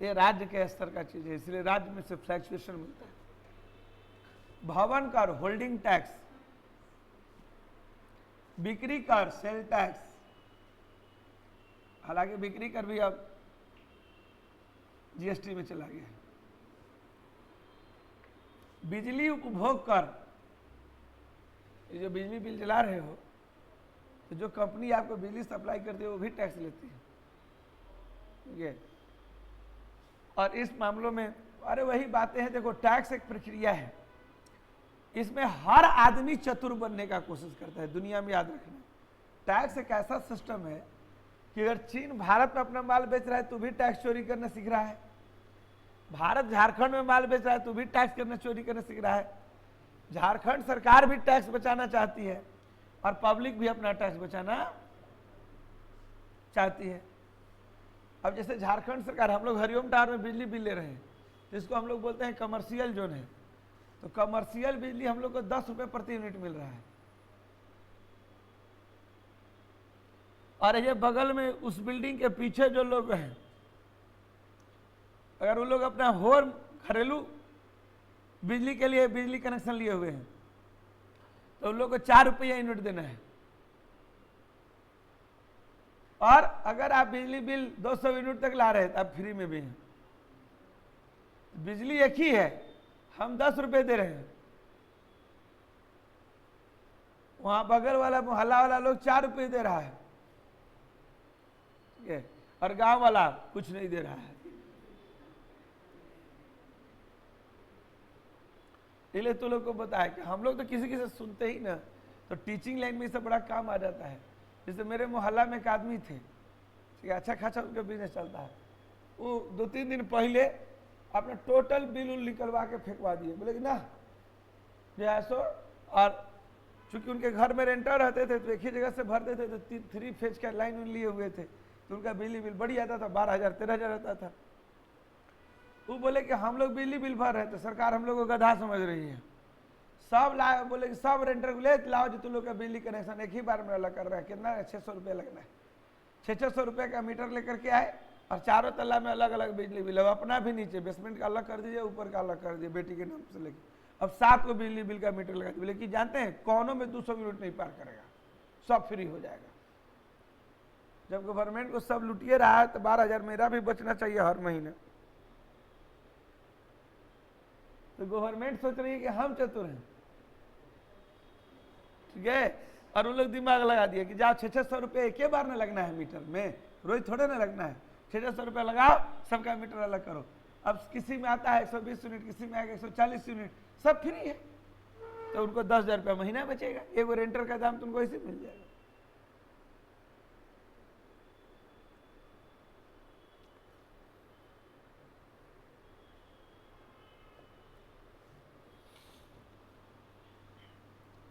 ये राज्य के स्तर का चीज है, इसलिए राज्य में से फ्लैक्चुएशन मिलता है। भवन कर, होल्डिंग टैक्स, बिक्री कर, सेल टैक्स, हालांकि बिक्री कर भी अब जीएसटी में चला गया है। बिजली उपभोग कर, ये जो बिजली बिल जला रहे हो, तो जो कंपनी आपको बिजली सप्लाई करती है वो भी टैक्स लेती है, ठीक है। और इस मामलों में अरे वही बातें हैं, देखो टैक्स एक प्रक्रिया है, इसमें हर आदमी चतुर बनने का कोशिश करता है। दुनिया में याद रखना, टैक्स एक ऐसा सिस्टम है कि अगर चीन भारत में अपना माल बेच रहा है तो भी टैक्स चोरी करना सीख रहा है, भारत झारखंड में माल बेच रहा है तो भी टैक्स करना चोरी करना सीख रहा है, झारखंड सरकार भी टैक्स बचाना चाहती है और पब्लिक भी अपना टैक्स बचाना चाहती है। अब जैसे झारखंड सरकार, हम लोग हरिओम टावर में बिजली बिल ले रहे हैं, तो इसको हम लोग बोलते हैं कमर्शियल जोन है, तो कमर्शियल बिजली हम लोग को 10 रुपये प्रति यूनिट मिल रहा है। और ये बगल में उस बिल्डिंग के पीछे जो लोग हैं, अगर वो लोग अपना होम घरेलू बिजली के लिए बिजली कनेक्शन लिए हुए हैं, तो उन लोग को 4 रुपया यूनिट देना है। और अगर आप बिजली बिल 200 यूनिट तक ला रहे हैं तो आप फ्री में भी हैं। बिजली एक ही है, हम 10 रुपये दे रहे हैं, वहां बगल वाला मोहल्ला वाला लोग 4 रुपये दे रहा है, ठीक है, और गांव वाला कुछ नहीं दे रहा है। इसलिए तो लोग को बताया कि हम लोग तो किसी किसी से सुनते ही ना, तो टीचिंग लाइन में इससे बड़ा काम आ जाता है। जैसे मेरे मोहल्ला में एक आदमी थे, ठीक है, अच्छा खासा उनका बिजनेस चलता है, वो 2-3 दिन पहले अपना टोटल बिल निकलवा के फेंकवा दिए, बोले कि ना जो, और चूंकि उनके घर में रेंटर रहते थे तो एक ही जगह से भरते थे, तो 3 फेज का लाइन लिए हुए थे, तो उनका बिजली बिल बढ़ जाता था, 12,000-13,000 आता था। वो बोले कि हम लोग बिजली बिल भर रहे हैं तो सरकार हम लोग को गधा समझ रही है, सब ला बोले कि सब रेंटर को ले लाओ जो तुम लोग का बिजली कनेक्शन एक ही बार में अलग कर रहा है, कितना है 600 रुपये लगना है। 600 रुपये का मीटर लेकर के आए और चारों तल्ला में अलग अलग बिजली बिल, अब अपना भी नीचे बेसमेंट का अलग कर दीजिए, ऊपर का अलग कर दिए बेटी के नाम से लेके, अब 7 को बिजली बिल का मीटर लगा दिए। बोले कि जानते हैं कोनों में 200 यूनिट नहीं पार करेगा, सब फ्री हो जाएगा। जब गवर्नमेंट को सब लुटिए रहा है तो 12,000 मेरा भी बचना चाहिए हर महीने। तो गवर्नमेंट सोच रही है कि हम चतुर हैं, ठीक है, और उन लोग दिमाग लगा दिए कि जाओ 600 रुपये एक ही बार ना लगना है मीटर में, रोज थोड़े ना लगना है, 600 रुपये लगाओ सबका मीटर अलग करो। अब किसी में आता है 120 यूनिट, किसी में आएगा 140 यूनिट, सब फ्री है, तो उनको 10,000 रुपया महीना बचेगा। एक रेंटर का दाम तुमको ऐसे मिल जाएगा।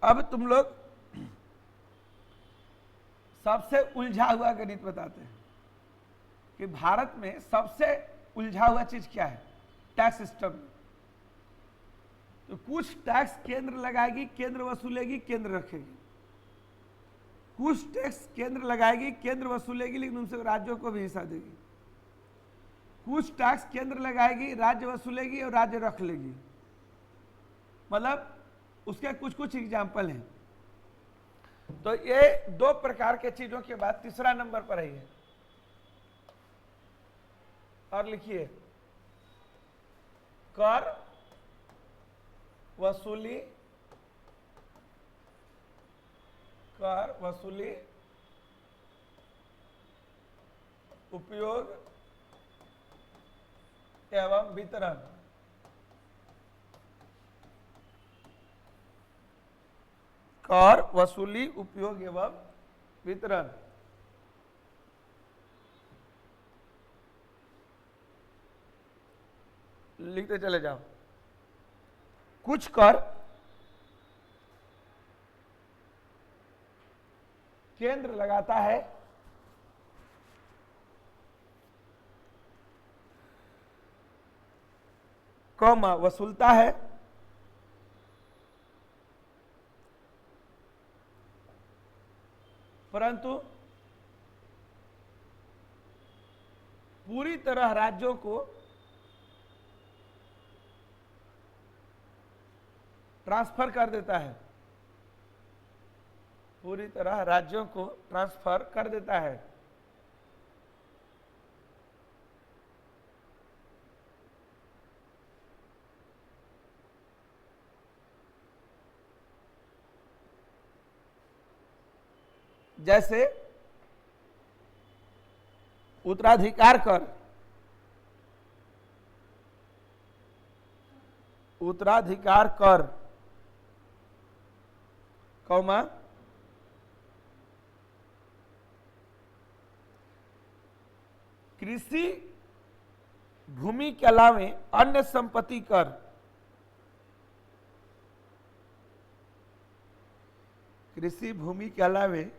अब तुम लोग सबसे उलझा हुआ गणित बताते हैं कि भारत में सबसे उलझा हुआ चीज क्या है, टैक्स सिस्टम। तो कुछ टैक्स केंद्र लगाएगी, केंद्र वसूलेगी, केंद्र रखेगी। कुछ टैक्स केंद्र लगाएगी, केंद्र वसूलेगी, लेकिन उनसे राज्यों को भी हिस्सा देगी। कुछ टैक्स केंद्र लगाएगी, राज्य वसूलेगी और राज्य रख लेगी। मतलब उसके कुछ कुछ एग्जाम्पल हैं। तो ये 2 प्रकार के चीजों के बाद तीसरा नंबर पर है, और लिखिए कर वसूली, कर वसूली, उपयोग एवं वितरण। कर वसूली, उपयोग एवं वितरण। लिखते चले जाओ। कुछ कर केंद्र लगाता है, कौमा वसूलता है, परंतु पूरी तरह राज्यों को ट्रांसफर कर देता है, पूरी तरह राज्यों को ट्रांसफर कर देता है। जैसे उत्तराधिकार कर, उत्तराधिकार कर, कौमा कृषि भूमि के अलावे अन्य संपत्ति कर, कृषि भूमि के अलावे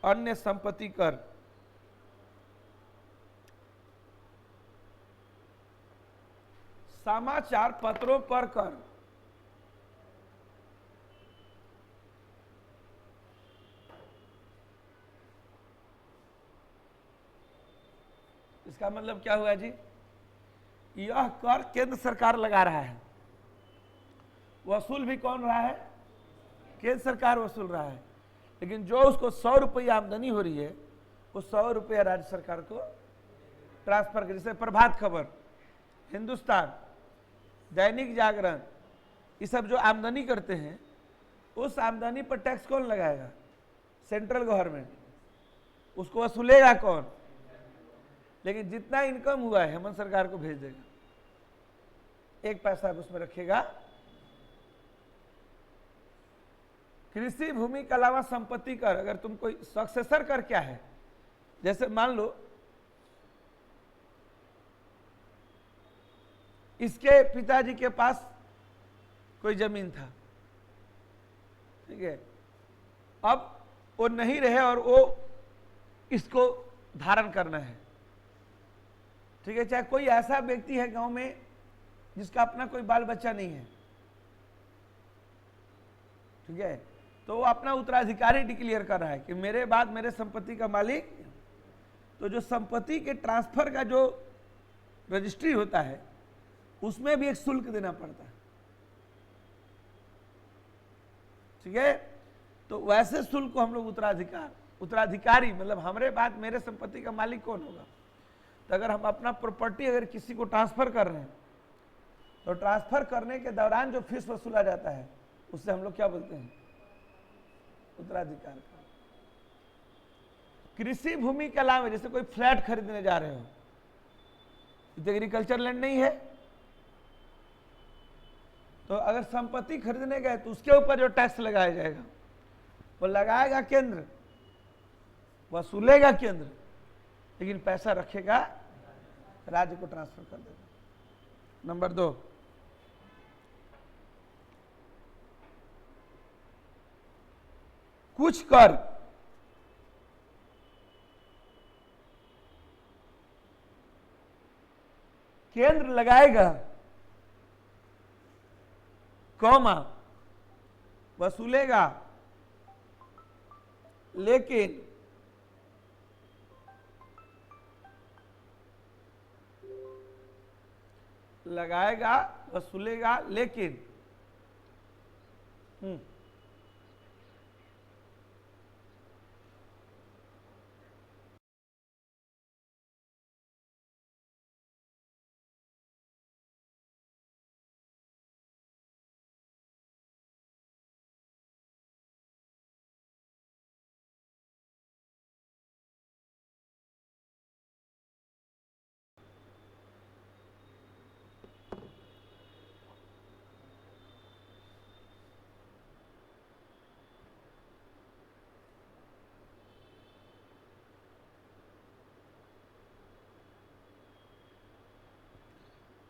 अन्य संपत्ति कर, समाचार पत्रों पर कर, इसका मतलब क्या हुआ जी, यह कर केंद्र सरकार लगा रहा है, वसूल भी कौन रहा है, केंद्र सरकार वसूल रहा है, लेकिन जो उसको 100 रुपये आमदनी हो रही है वो 100 रुपया राज्य सरकार को ट्रांसफर कर। जैसे प्रभात खबर, हिंदुस्तान, दैनिक जागरण, ये सब जो आमदनी करते हैं उस आमदनी पर टैक्स कौन लगाएगा, सेंट्रल गवर्नमेंट, उसको वसूलेगा कौन, लेकिन जितना इनकम हुआ है हेमंत सरकार को भेज देगा, 1 पैसा उसमें रखेगा। कृषि भूमि के अलावा संपत्ति कर, अगर तुम कोई सक्सेसर कर क्या है, जैसे मान लो इसके पिताजी के पास कोई जमीन था, ठीक है, अब वो नहीं रहे और वो इसको धारण करना है, ठीक है, चाहे कोई ऐसा व्यक्ति है गांव में जिसका अपना कोई बाल बच्चा नहीं है, ठीक है, तो वो अपना उत्तराधिकारी डिक्लेयर कर रहा है कि मेरे बाद मेरे संपत्ति का मालिक। तो जो संपत्ति के ट्रांसफर का जो रजिस्ट्री होता है उसमें भी एक शुल्क देना पड़ता है, ठीक है। तो वैसे शुल्क को हम लोग उत्तराधिकारी मतलब हमारे बाद मेरे संपत्ति का मालिक कौन होगा। तो अगर हम अपना प्रॉपर्टी अगर किसी को ट्रांसफर कर रहे हैं तो ट्रांसफर करने के दौरान जो फीस वसूला जाता है उससे हम लोग क्या बोलते हैं, उत्तराधिकार का। कृषि भूमि के अलावा जैसे कोई फ्लैट खरीदने जा रहे हो तो एग्रीकल्चर लैंड नहीं है, तो अगर संपत्ति खरीदने गए तो उसके ऊपर जो टैक्स लगाया जाएगा वो लगाएगा केंद्र, वसूलेगा केंद्र, लेकिन पैसा रखेगा राज्य को ट्रांसफर कर देगा। नंबर 2, कुछ कर केंद्र लगाएगा, कौमा वसूलेगा, लेकिन लगाएगा वसूलेगा लेकिन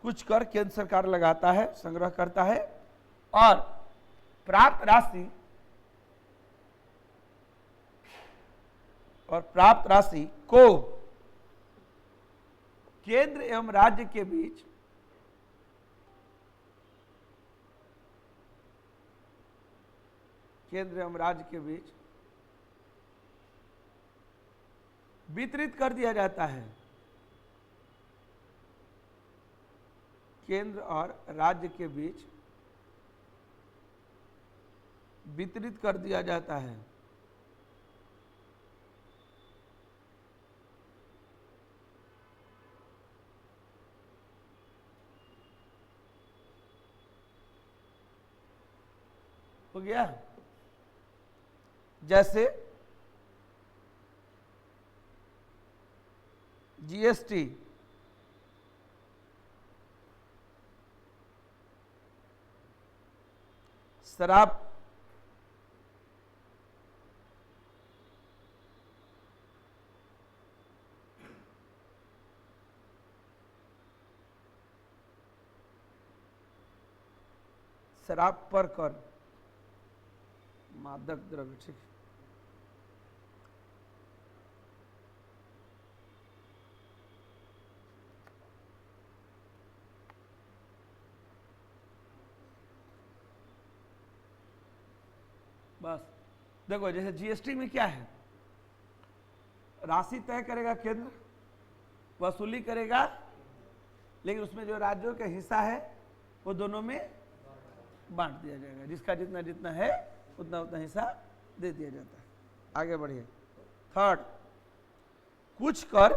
कुछ कर केंद्र सरकार लगाता है, संग्रह करता है, और प्राप्त राशि को केंद्र एवं राज्य के बीच वितरित कर दिया जाता है। केंद्र और राज्य के बीच वितरित कर दिया जाता है। हो गया। जैसे जीएसटी शराब पर कर, मादक द्रव्य, ठीक है। बस देखो, जैसे जीएसटी में क्या है, राशि तय करेगा केंद्र, वसूली करेगा, लेकिन उसमें जो राज्यों का हिस्सा है वो दोनों में बांट दिया जाएगा, जिसका जितना जितना है उतना उतना हिस्सा दे दिया जाता है। आगे बढ़िए। थर्ड, कुछ कर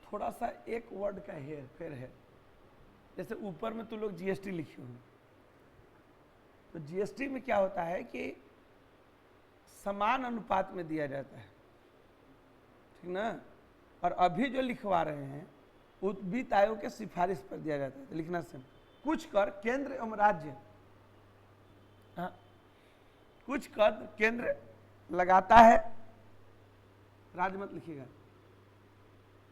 थोड़ा सा एक वर्ड का हेर फेर है। जैसे ऊपर में तो लोग जीएसटी लिखे हुए, तो जीएसटी में क्या होता है कि समान अनुपात में दिया जाता है, ठीक ना। और अभी जो लिखवा रहे हैं वो वित्त आयोग के सिफारिश पर दिया जाता है, तो लिखना से कुछ कर केंद्र एवं राज्य, हाँ, कुछ कर केंद्र लगाता है, राज्य मत लिखिएगा,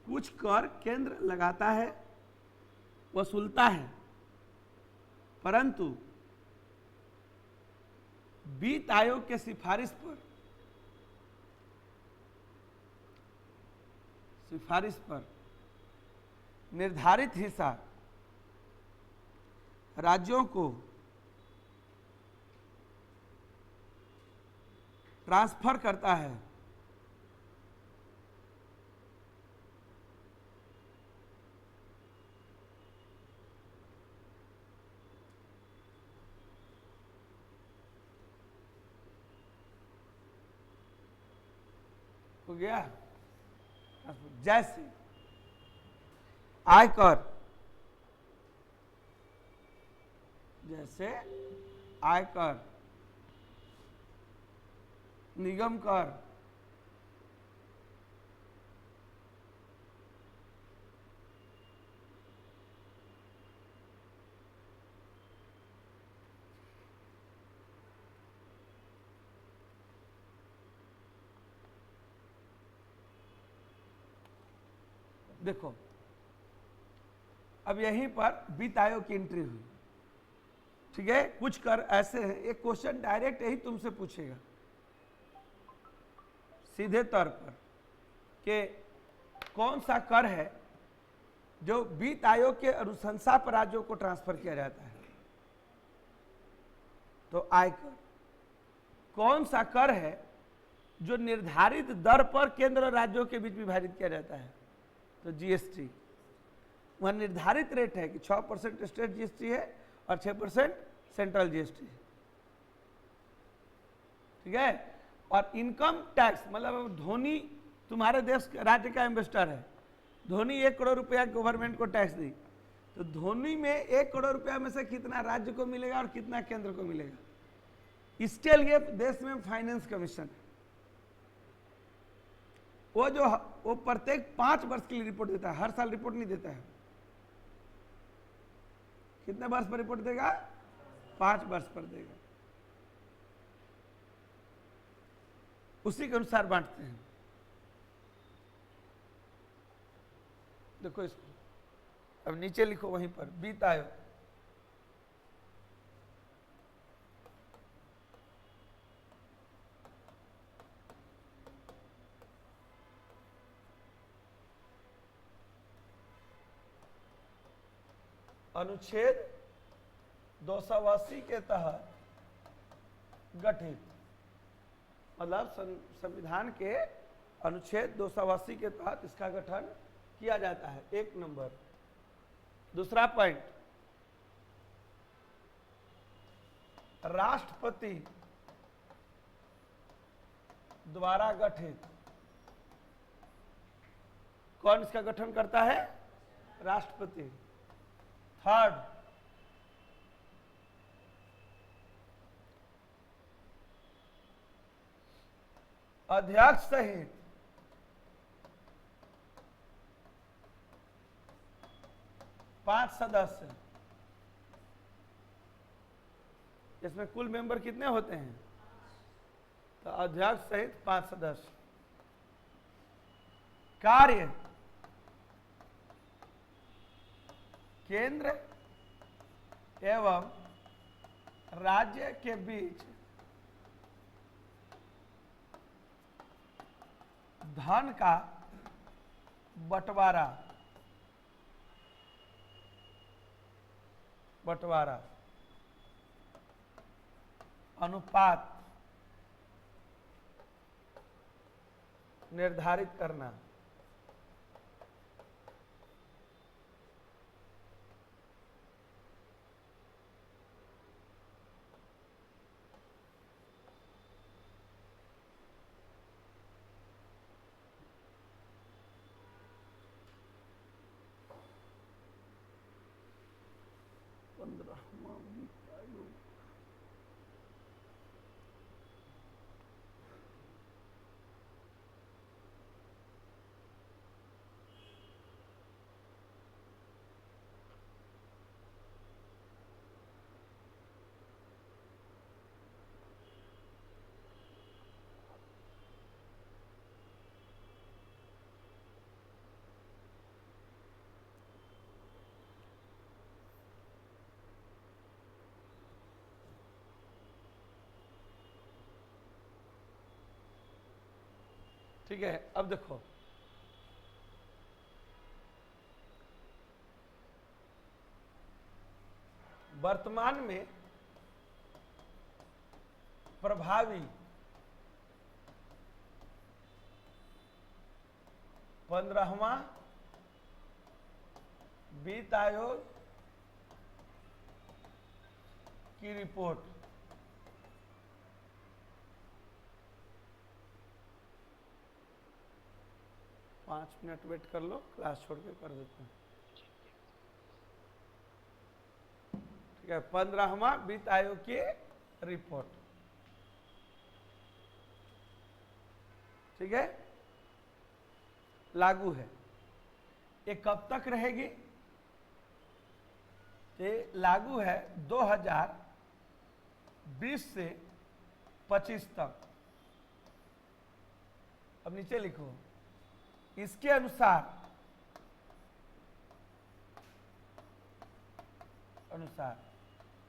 कुछ कर केंद्र लगाता है, वसूलता है, परंतु वित्त आयोग के सिफारिश पर निर्धारित हिस्सा राज्यों को ट्रांसफर करता है। हो गया। जैसे आयकर, जैसे आयकर, निगम कर, देखो अब यहीं पर वित्त आयोग की एंट्री हुई, ठीक है। कुछ कर ऐसे हैं, एक क्वेश्चन डायरेक्ट यही तुमसे पूछेगा सीधे तौर पर कि कौन सा कर है जो वित्त आयोग के अनुशंसा पर राज्यों को ट्रांसफर किया जाता है, तो आयकर। कौन सा कर है जो निर्धारित दर पर केंद्र और राज्यों के बीच विभाजित किया जाता है, तो जीएसटी। वह निर्धारित रेट है कि 6% स्टेट जीएसटी है और 6% सेंट्रल जीएसटी है, ठीक है। और इनकम टैक्स मतलब धोनी तुम्हारे देश राज्य का इन्वेस्टर है, धोनी 1 करोड़ रुपया गवर्नमेंट को टैक्स दी, तो धोनी में 1 करोड़ रुपया में से कितना राज्य को मिलेगा और कितना केंद्र को मिलेगा, इसके लिए देश में फाइनेंस कमीशन है। वो प्रत्येक 5 वर्ष के लिए रिपोर्ट देता है, हर साल रिपोर्ट नहीं देता है। कितने वर्ष पर रिपोर्ट देगा? 5 वर्ष पर देगा, उसी के अनुसार बांटते हैं। देखो इसको अब नीचे लिखो वहीं पर, वित्त आयोग। अनुच्छेद 280 के तहत गठित, मतलब संविधान के अनुच्छेद 280 के तहत इसका गठन किया जाता है, 1 नंबर। दूसरा पॉइंट, राष्ट्रपति द्वारा गठित। कौन इसका गठन करता है? राष्ट्रपति। थर्ड, अध्यक्ष सहित पांच सदस्य। इसमें कुल मेंबर कितने होते हैं? तो अध्यक्ष सहित 5 सदस्य। कार्य, केंद्र एवं राज्य के बीच धन का बंटवारा, अनुपात निर्धारित करना। ठीक है, अब देखो वर्तमान में प्रभावी 15वां वित्त आयोग की रिपोर्ट पांच मिनट वेट कर लो, क्लास छोड़ के कर देते हैं। ठीक है, 15वां वित्त आयोग की रिपोर्ट, ठीक है, लागू है। ये कब तक रहेगी? ये लागू है 2020 से 25 तक। अब नीचे लिखो, इसके अनुसार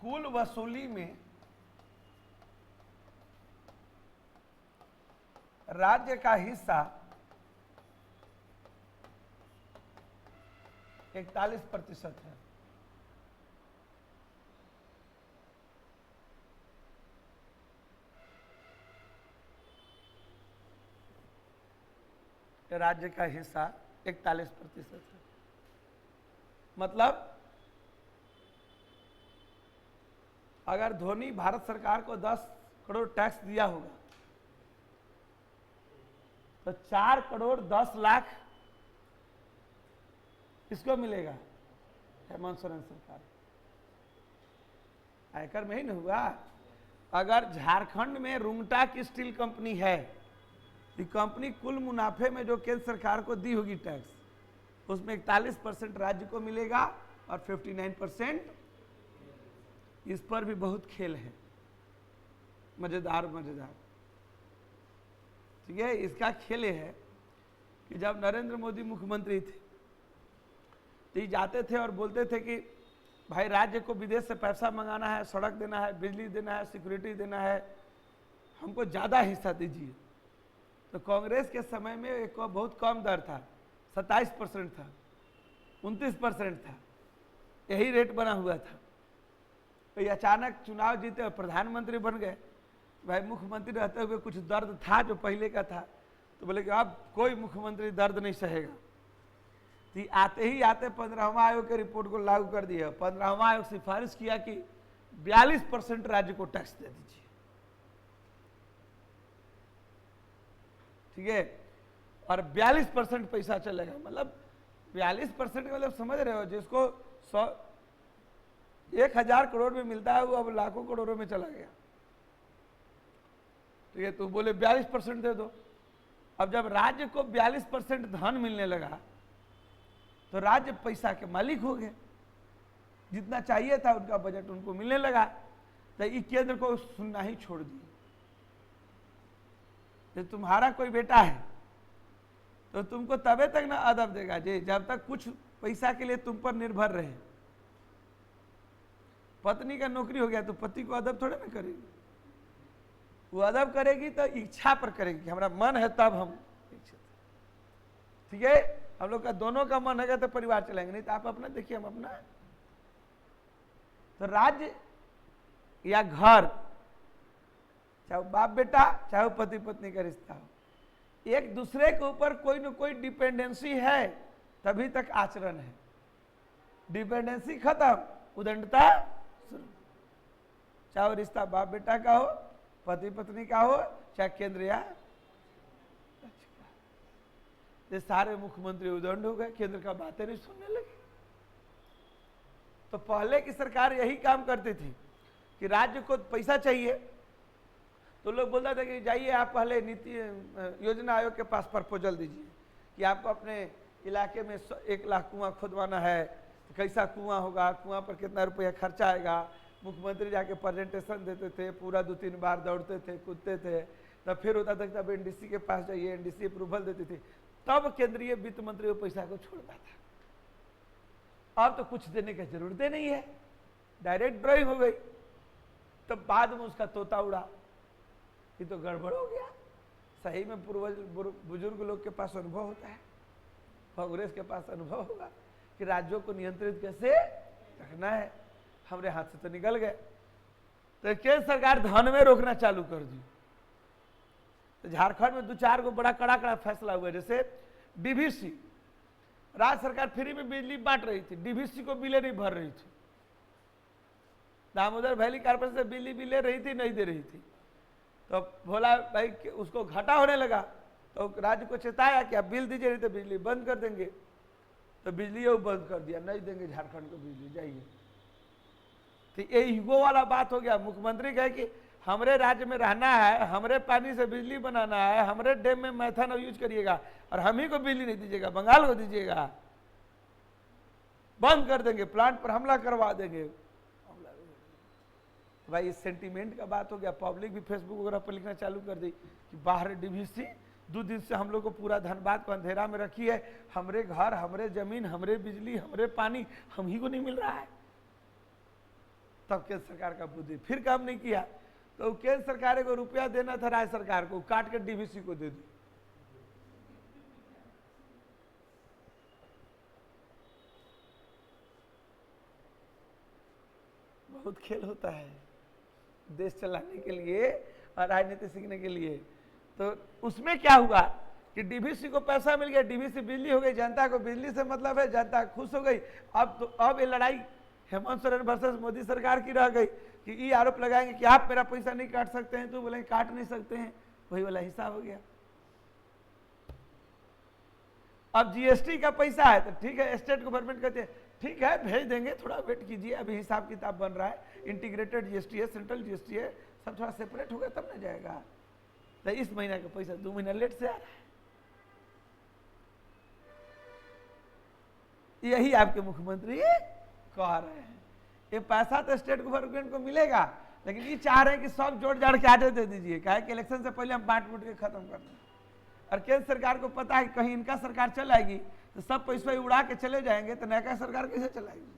कुल वसूली में राज्य का हिस्सा 41% है। राज्य का हिस्सा 41% है। मतलब अगर धोनी भारत सरकार को 10 करोड़ टैक्स दिया होगा तो 4 करोड़ 10 लाख किसको मिलेगा? हेमंत सोरेन सरकार। आयकर में ही नहीं हुआ। अगर झारखंड में रुंगटा की स्टील कंपनी है, ये कंपनी कुल मुनाफे में जो केंद्र सरकार को दी होगी टैक्स, उसमें 41% राज्य को मिलेगा और 59% इस पर भी बहुत खेल है। मजेदार मजेदार, ठीक है। इसका खेल ये है कि जब नरेंद्र मोदी मुख्यमंत्री थे तो ये जाते थे और बोलते थे कि भाई राज्य को विदेश से पैसा मंगाना है, सड़क देना है, बिजली देना है, सिक्योरिटी देना है, हमको ज़्यादा हिस्सा दीजिए। तो कांग्रेस के समय में एक बहुत कम दर था, 27% था, 29% था, यही रेट बना हुआ था। तो ये अचानक चुनाव जीते और प्रधानमंत्री बन गए। भाई मुख्यमंत्री रहते हुए कुछ दर्द था जो पहले का था, तो बोले कि अब कोई मुख्यमंत्री दर्द नहीं सहेगा। तो आते ही आते 15वां आयोग के रिपोर्ट को लागू कर दिया। 15वां आयोग सिफारिश किया कि 42% राज्य को टैक्स दे दीजिए, ठीक है, और 42% पैसा चलेगा। मतलब 42% मतलब समझ रहे हो, जिसको 1000 करोड़ में मिलता है वो अब लाखों करोड़ों में चला गया, ठीक है। तो बोले 42% दे दो। अब जब राज्य को 42% धन मिलने लगा तो राज्य पैसा के मालिक हो गए, जितना चाहिए था उनका बजट उनको मिलने लगा। तो ये केंद्र को सुनना ही छोड़ दिए। जब तुम्हारा कोई बेटा है तो तुमको तबे तक ना अदब देगा जी जब तक कुछ पैसा के लिए तुम पर निर्भर रहे। पत्नी का नौकरी हो गया तो पति को अदब थोड़े ना करेगी, वो अदब करेगी तो इच्छा पर करेगी कि हमारा मन है तब हम, ठीक है। हम लोग का दोनों का मन है तो परिवार चलाएंगे, नहीं तो आप अपना देखिए हम अपना। तो राज्य या घर, चाहे बाप बेटा चाहे वो पति पत्नी का रिश्ता हो, एक दूसरे के ऊपर कोई न कोई डिपेंडेंसी है तभी तक आचरण है। डिपेंडेंसी खत्म, उदंडता शुरू। चाहे रिश्ता बाप बेटा का हो, पति पत्नी का हो, चाहे केंद्र या ये सारे मुख्यमंत्री उदंड हो गए, केंद्र का बातें नहीं सुनने लगे। तो पहले की सरकार यही काम करती थी कि राज्य को पैसा चाहिए तो लोग बोलता था कि जाइए आप पहले नीति योजना आयोग के पास प्रपोजल दीजिए कि आपको अपने इलाके में 1 लाख कुआं खोदवाना है, तो कैसा कुआं होगा, कुआं पर कितना रुपया खर्चा आएगा। मुख्यमंत्री जाके प्रेजेंटेशन देते थे, पूरा 2-3 बार दौड़ते थे, कूदते थे, तब फिर होता था तब एनडीसी के पास जाइए, एनडीसी अप्रूवल देती थी, तब केंद्रीय वित्त मंत्री वो पैसा को छोड़ता था। अब तो कुछ देने की जरूरत नहीं है, डायरेक्ट ड्राइंग हो गई। तब बाद में उसका तोता उड़ा, ये तो गड़बड़ हो गया, सही में पूर्वज बुजुर्ग लोग के पास अनुभव होता है, कांग्रेस के पास अनुभव होगा कि राज्यों को नियंत्रित कैसे रखना है। हमारे हाथ से तो निकल गए। तो केंद्र सरकार धन में रोकना चालू कर दी। तो झारखंड में 2-4 को बड़ा कड़ा कड़ा फैसला हुआ, जैसे डीवीसी, राज्य सरकार फ्री में बिजली बांट रही थी, डीवीसी को बिलें नहीं भर रही थी, दामोदर वैली कारपोरेशन से बिजली भी ले रही थी, नहीं दे रही थी। तो भोला भाई उसको घाटा होने लगा, तो राज्य को चेताया कि आप बिल दीजिए नहीं तो बिजली बंद कर देंगे। तो बिजली वो बंद कर दिया, नहीं देंगे झारखंड को बिजली, जाइए। तो ये ईगो वाला बात हो गया। मुख्यमंत्री कहे कि हमारे राज्य में रहना है, हमारे पानी से बिजली बनाना है, हमारे डैम में मैथन यूज करिएगा और हम ही को बिजली नहीं दीजिएगा, बंगाल को दीजिएगा, बंद कर देंगे, प्लांट पर हमला करवा देंगे। भाई इस सेंटीमेंट का बात हो गया। पब्लिक भी फेसबुक वगैरह पर लिखना चालू कर दी कि बाहर डीवीसी 2 दिन से हम लोग को पूरा धनबाद को अंधेरा में रखी है, हमरे घर, हमरे जमीन, हमरे बिजली, हमरे पानी हम ही को नहीं मिल रहा है। तब केंद्र सरकार का बुद्धि फिर काम नहीं किया, तो केंद्र सरकार को रुपया देना था राज्य सरकार को, काट के डीवीसी को दे दी। बहुत खेल होता है देश चलाने के लिए और राजनीति सीखने के लिए। तो उसमें क्या हुआ कि डीवीसी को पैसा मिल गया, डीवीसी बिजली हो गई, जनता को बिजली से मतलब है, जनता खुश हो गई। अब ये लड़ाई हेमंत सोरेन वर्सेस मोदी सरकार की रह गई कि ये आरोप लगाएंगे कि आप मेरा पैसा नहीं काट सकते हैं, तो बोलेंगे काट नहीं सकते हैं, वही वाला हिसाब हो गया। अब जीएसटी का पैसा है तो ठीक है, स्टेट गवर्नमेंट कहते हैं ठीक है भेज देंगे, थोड़ा वेट कीजिए, अभी हिसाब किताब बन रहा है, इंटीग्रेटेड जीएसटी है, सेंट्रल जीएसटी है, सब थोड़ा सेपरेट होगा तब ना जाएगा। तो इस महीना का पैसा 2 महीना लेट से आ रहा है। यही आपके मुख्यमंत्री कह रहे हैं। ये पैसा तो स्टेट गवर्नमेंट को मिलेगा, लेकिन ये चाह रहे हैं कि सब जोड़ जाड़ के आगे दे दीजिए, कहे कि इलेक्शन से पहले हम बांट बूट के खत्म कर दें। और केंद्र सरकार को पता है कि कहीं इनका सरकार चल आएगी तो सब पैसा उड़ा के चले जाएंगे, तो नया सरकार कैसे चलाएगी।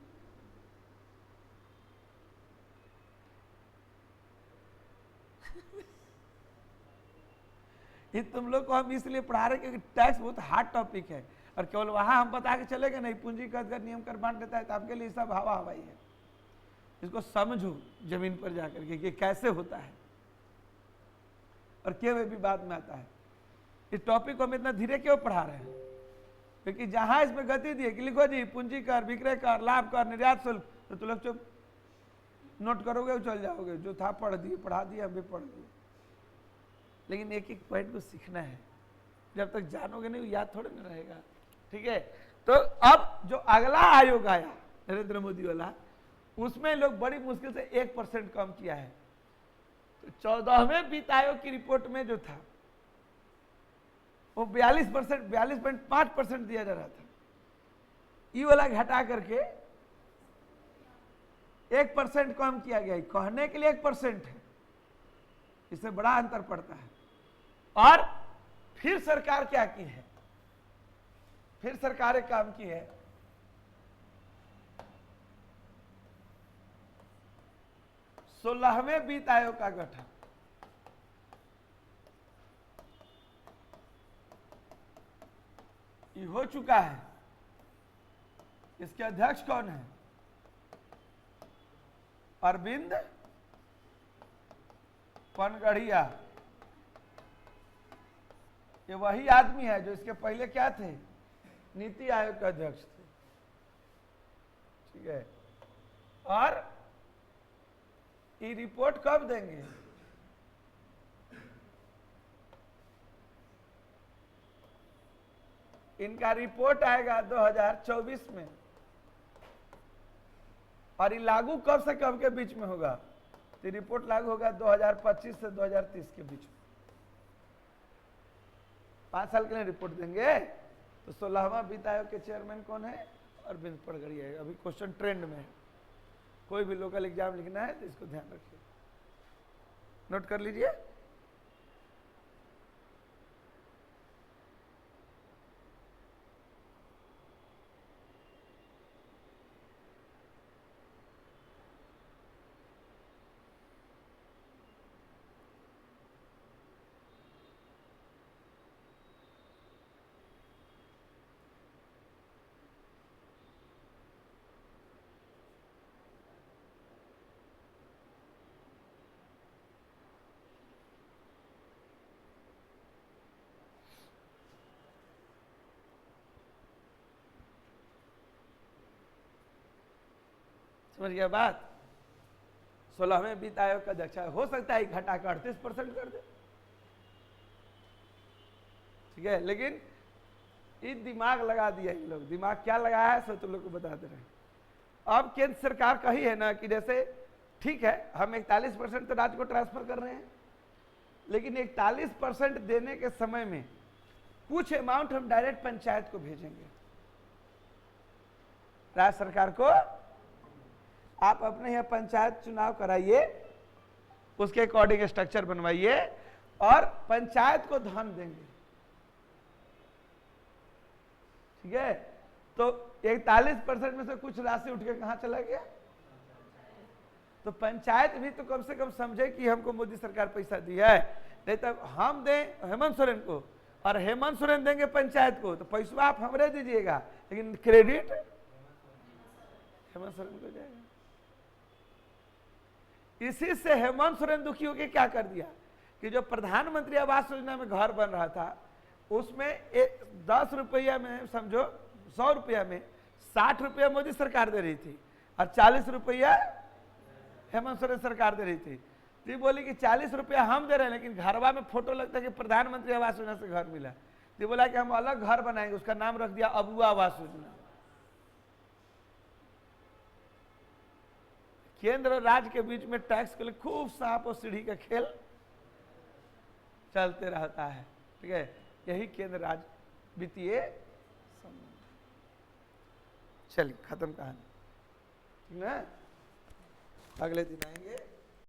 ये तुम लोग को हम इसलिए पढ़ा रहे क्योंकि टैक्स बहुत हार्ड टॉपिक है, और केवल वहां हम बता के चलेंगे नहीं, पूंजी का अगर नियम कर बांट देता है तो आपके लिए सब हवा हवाई है। इसको समझो जमीन पर जाकर के ये कैसे होता है और क्यों भी बाद में आता है। इस टॉपिक को हम इतना धीरे क्यों पढ़ा रहे हैं, क्योंकि जहां इसमें गति दी कि लिखो जी पूंजी कर, विक्रय कर, लाभ कर, निर्यात शुल्क, तो तुम लोग चुप नोट करोगे और चल जाओगे, जो था पढ़ दिए, पढ़ा दिए, हम भी पढ़ दिए। लेकिन एक एक पॉइंट को सीखना है, जब तक जानोगे नहीं याद थोड़े ना रहेगा। ठीक है, तो अब जो अगला आयोग आया नरेंद्र मोदी वाला, उसमें लोग बड़ी मुश्किल से 1% कम किया है। तो 14वें वित्त आयोग की रिपोर्ट में जो था वो 42%, 42.5% दिया जा रहा था, ये वाला घटा करके 1% कम किया गया है। कहने के लिए 1% है, इससे बड़ा अंतर पड़ता है। और फिर सरकार क्या की है, फिर सरकार एक काम की है, सोलहवें वित्त आयोग का गठन। ये हो चुका है। इसके अध्यक्ष कौन है? अरविंद पनगढ़िया। ये वही आदमी है जो इसके पहले क्या थे, नीति आयोग के अध्यक्ष थे। ठीक है, और ये रिपोर्ट कब देंगे? इनका रिपोर्ट आएगा 2024 में, और ये लागू कब से कब के बीच में होगा? तो रिपोर्ट लागू होगा 2025 से 2030 के बीच में। 5 साल के लिए रिपोर्ट देंगे। तो 16वां वित्त आयोग के चेयरमैन कौन है? अरविंद पनगढ़िया है। अभी क्वेश्चन ट्रेंड में है, कोई भी लोकल एग्जाम लिखना है तो इसको ध्यान रखिए, नोट कर लीजिए। समझ गया बात। 16वें वित्त आयोग का अध्यक्ष हो सकता है घटा कर 38% कर दे, ठीक है, लेकिन ये दिमाग लगा दिया इन लोग। दिमाग क्या लगाया है सो तुम लोग को बता दे रहे हैं। अब केंद्र सरकार कही है ना कि जैसे ठीक है हम 41% तो राज्य को ट्रांसफर कर रहे हैं, लेकिन 41% देने के समय में कुछ अमाउंट हम डायरेक्ट पंचायत को भेजेंगे। राज्य सरकार को आप अपने यहाँ पंचायत चुनाव कराइए, उसके अकॉर्डिंग स्ट्रक्चर बनवाइए और पंचायत को धन देंगे, ठीक है। तो 41% में से कुछ राशि उठ के कहां चला गया? तो पंचायत भी तो कम से कम समझे कि हमको मोदी सरकार पैसा दिया है, नहीं तो हम दें हेमंत सोरेन को और हेमंत सोरेन देंगे पंचायत को, तो पैसा आप हमरे दीजिएगा लेकिन क्रेडिट हेमंत सोरेन को जाएगा। इसी से हेमंत सोरेन दुखी होकर क्या कर दिया कि जो प्रधानमंत्री आवास योजना में घर बन रहा था उसमें 10 रुपया में समझो 100 रुपया में 60 रुपया मोदी सरकार दे रही थी और 40 रुपया हेमंत सोरेन सरकार दे रही थी। तो बोली कि 40 रुपया हम दे रहे हैं लेकिन घरवा में फोटो लगता है कि प्रधानमंत्री आवास योजना से घर मिला। तो बोला कि हम अलग घर बनाएंगे, उसका नाम रख दिया अबुआ आवास योजना। केंद्र और राज्य के बीच में टैक्स के लिए खूब सांप और सीढ़ी का खेल चलते रहता है, ठीक है। यही केंद्र राज्य वित्तीय संबंध। चलिए खत्म कहानी, ठीक है, अगले दिन आएंगे।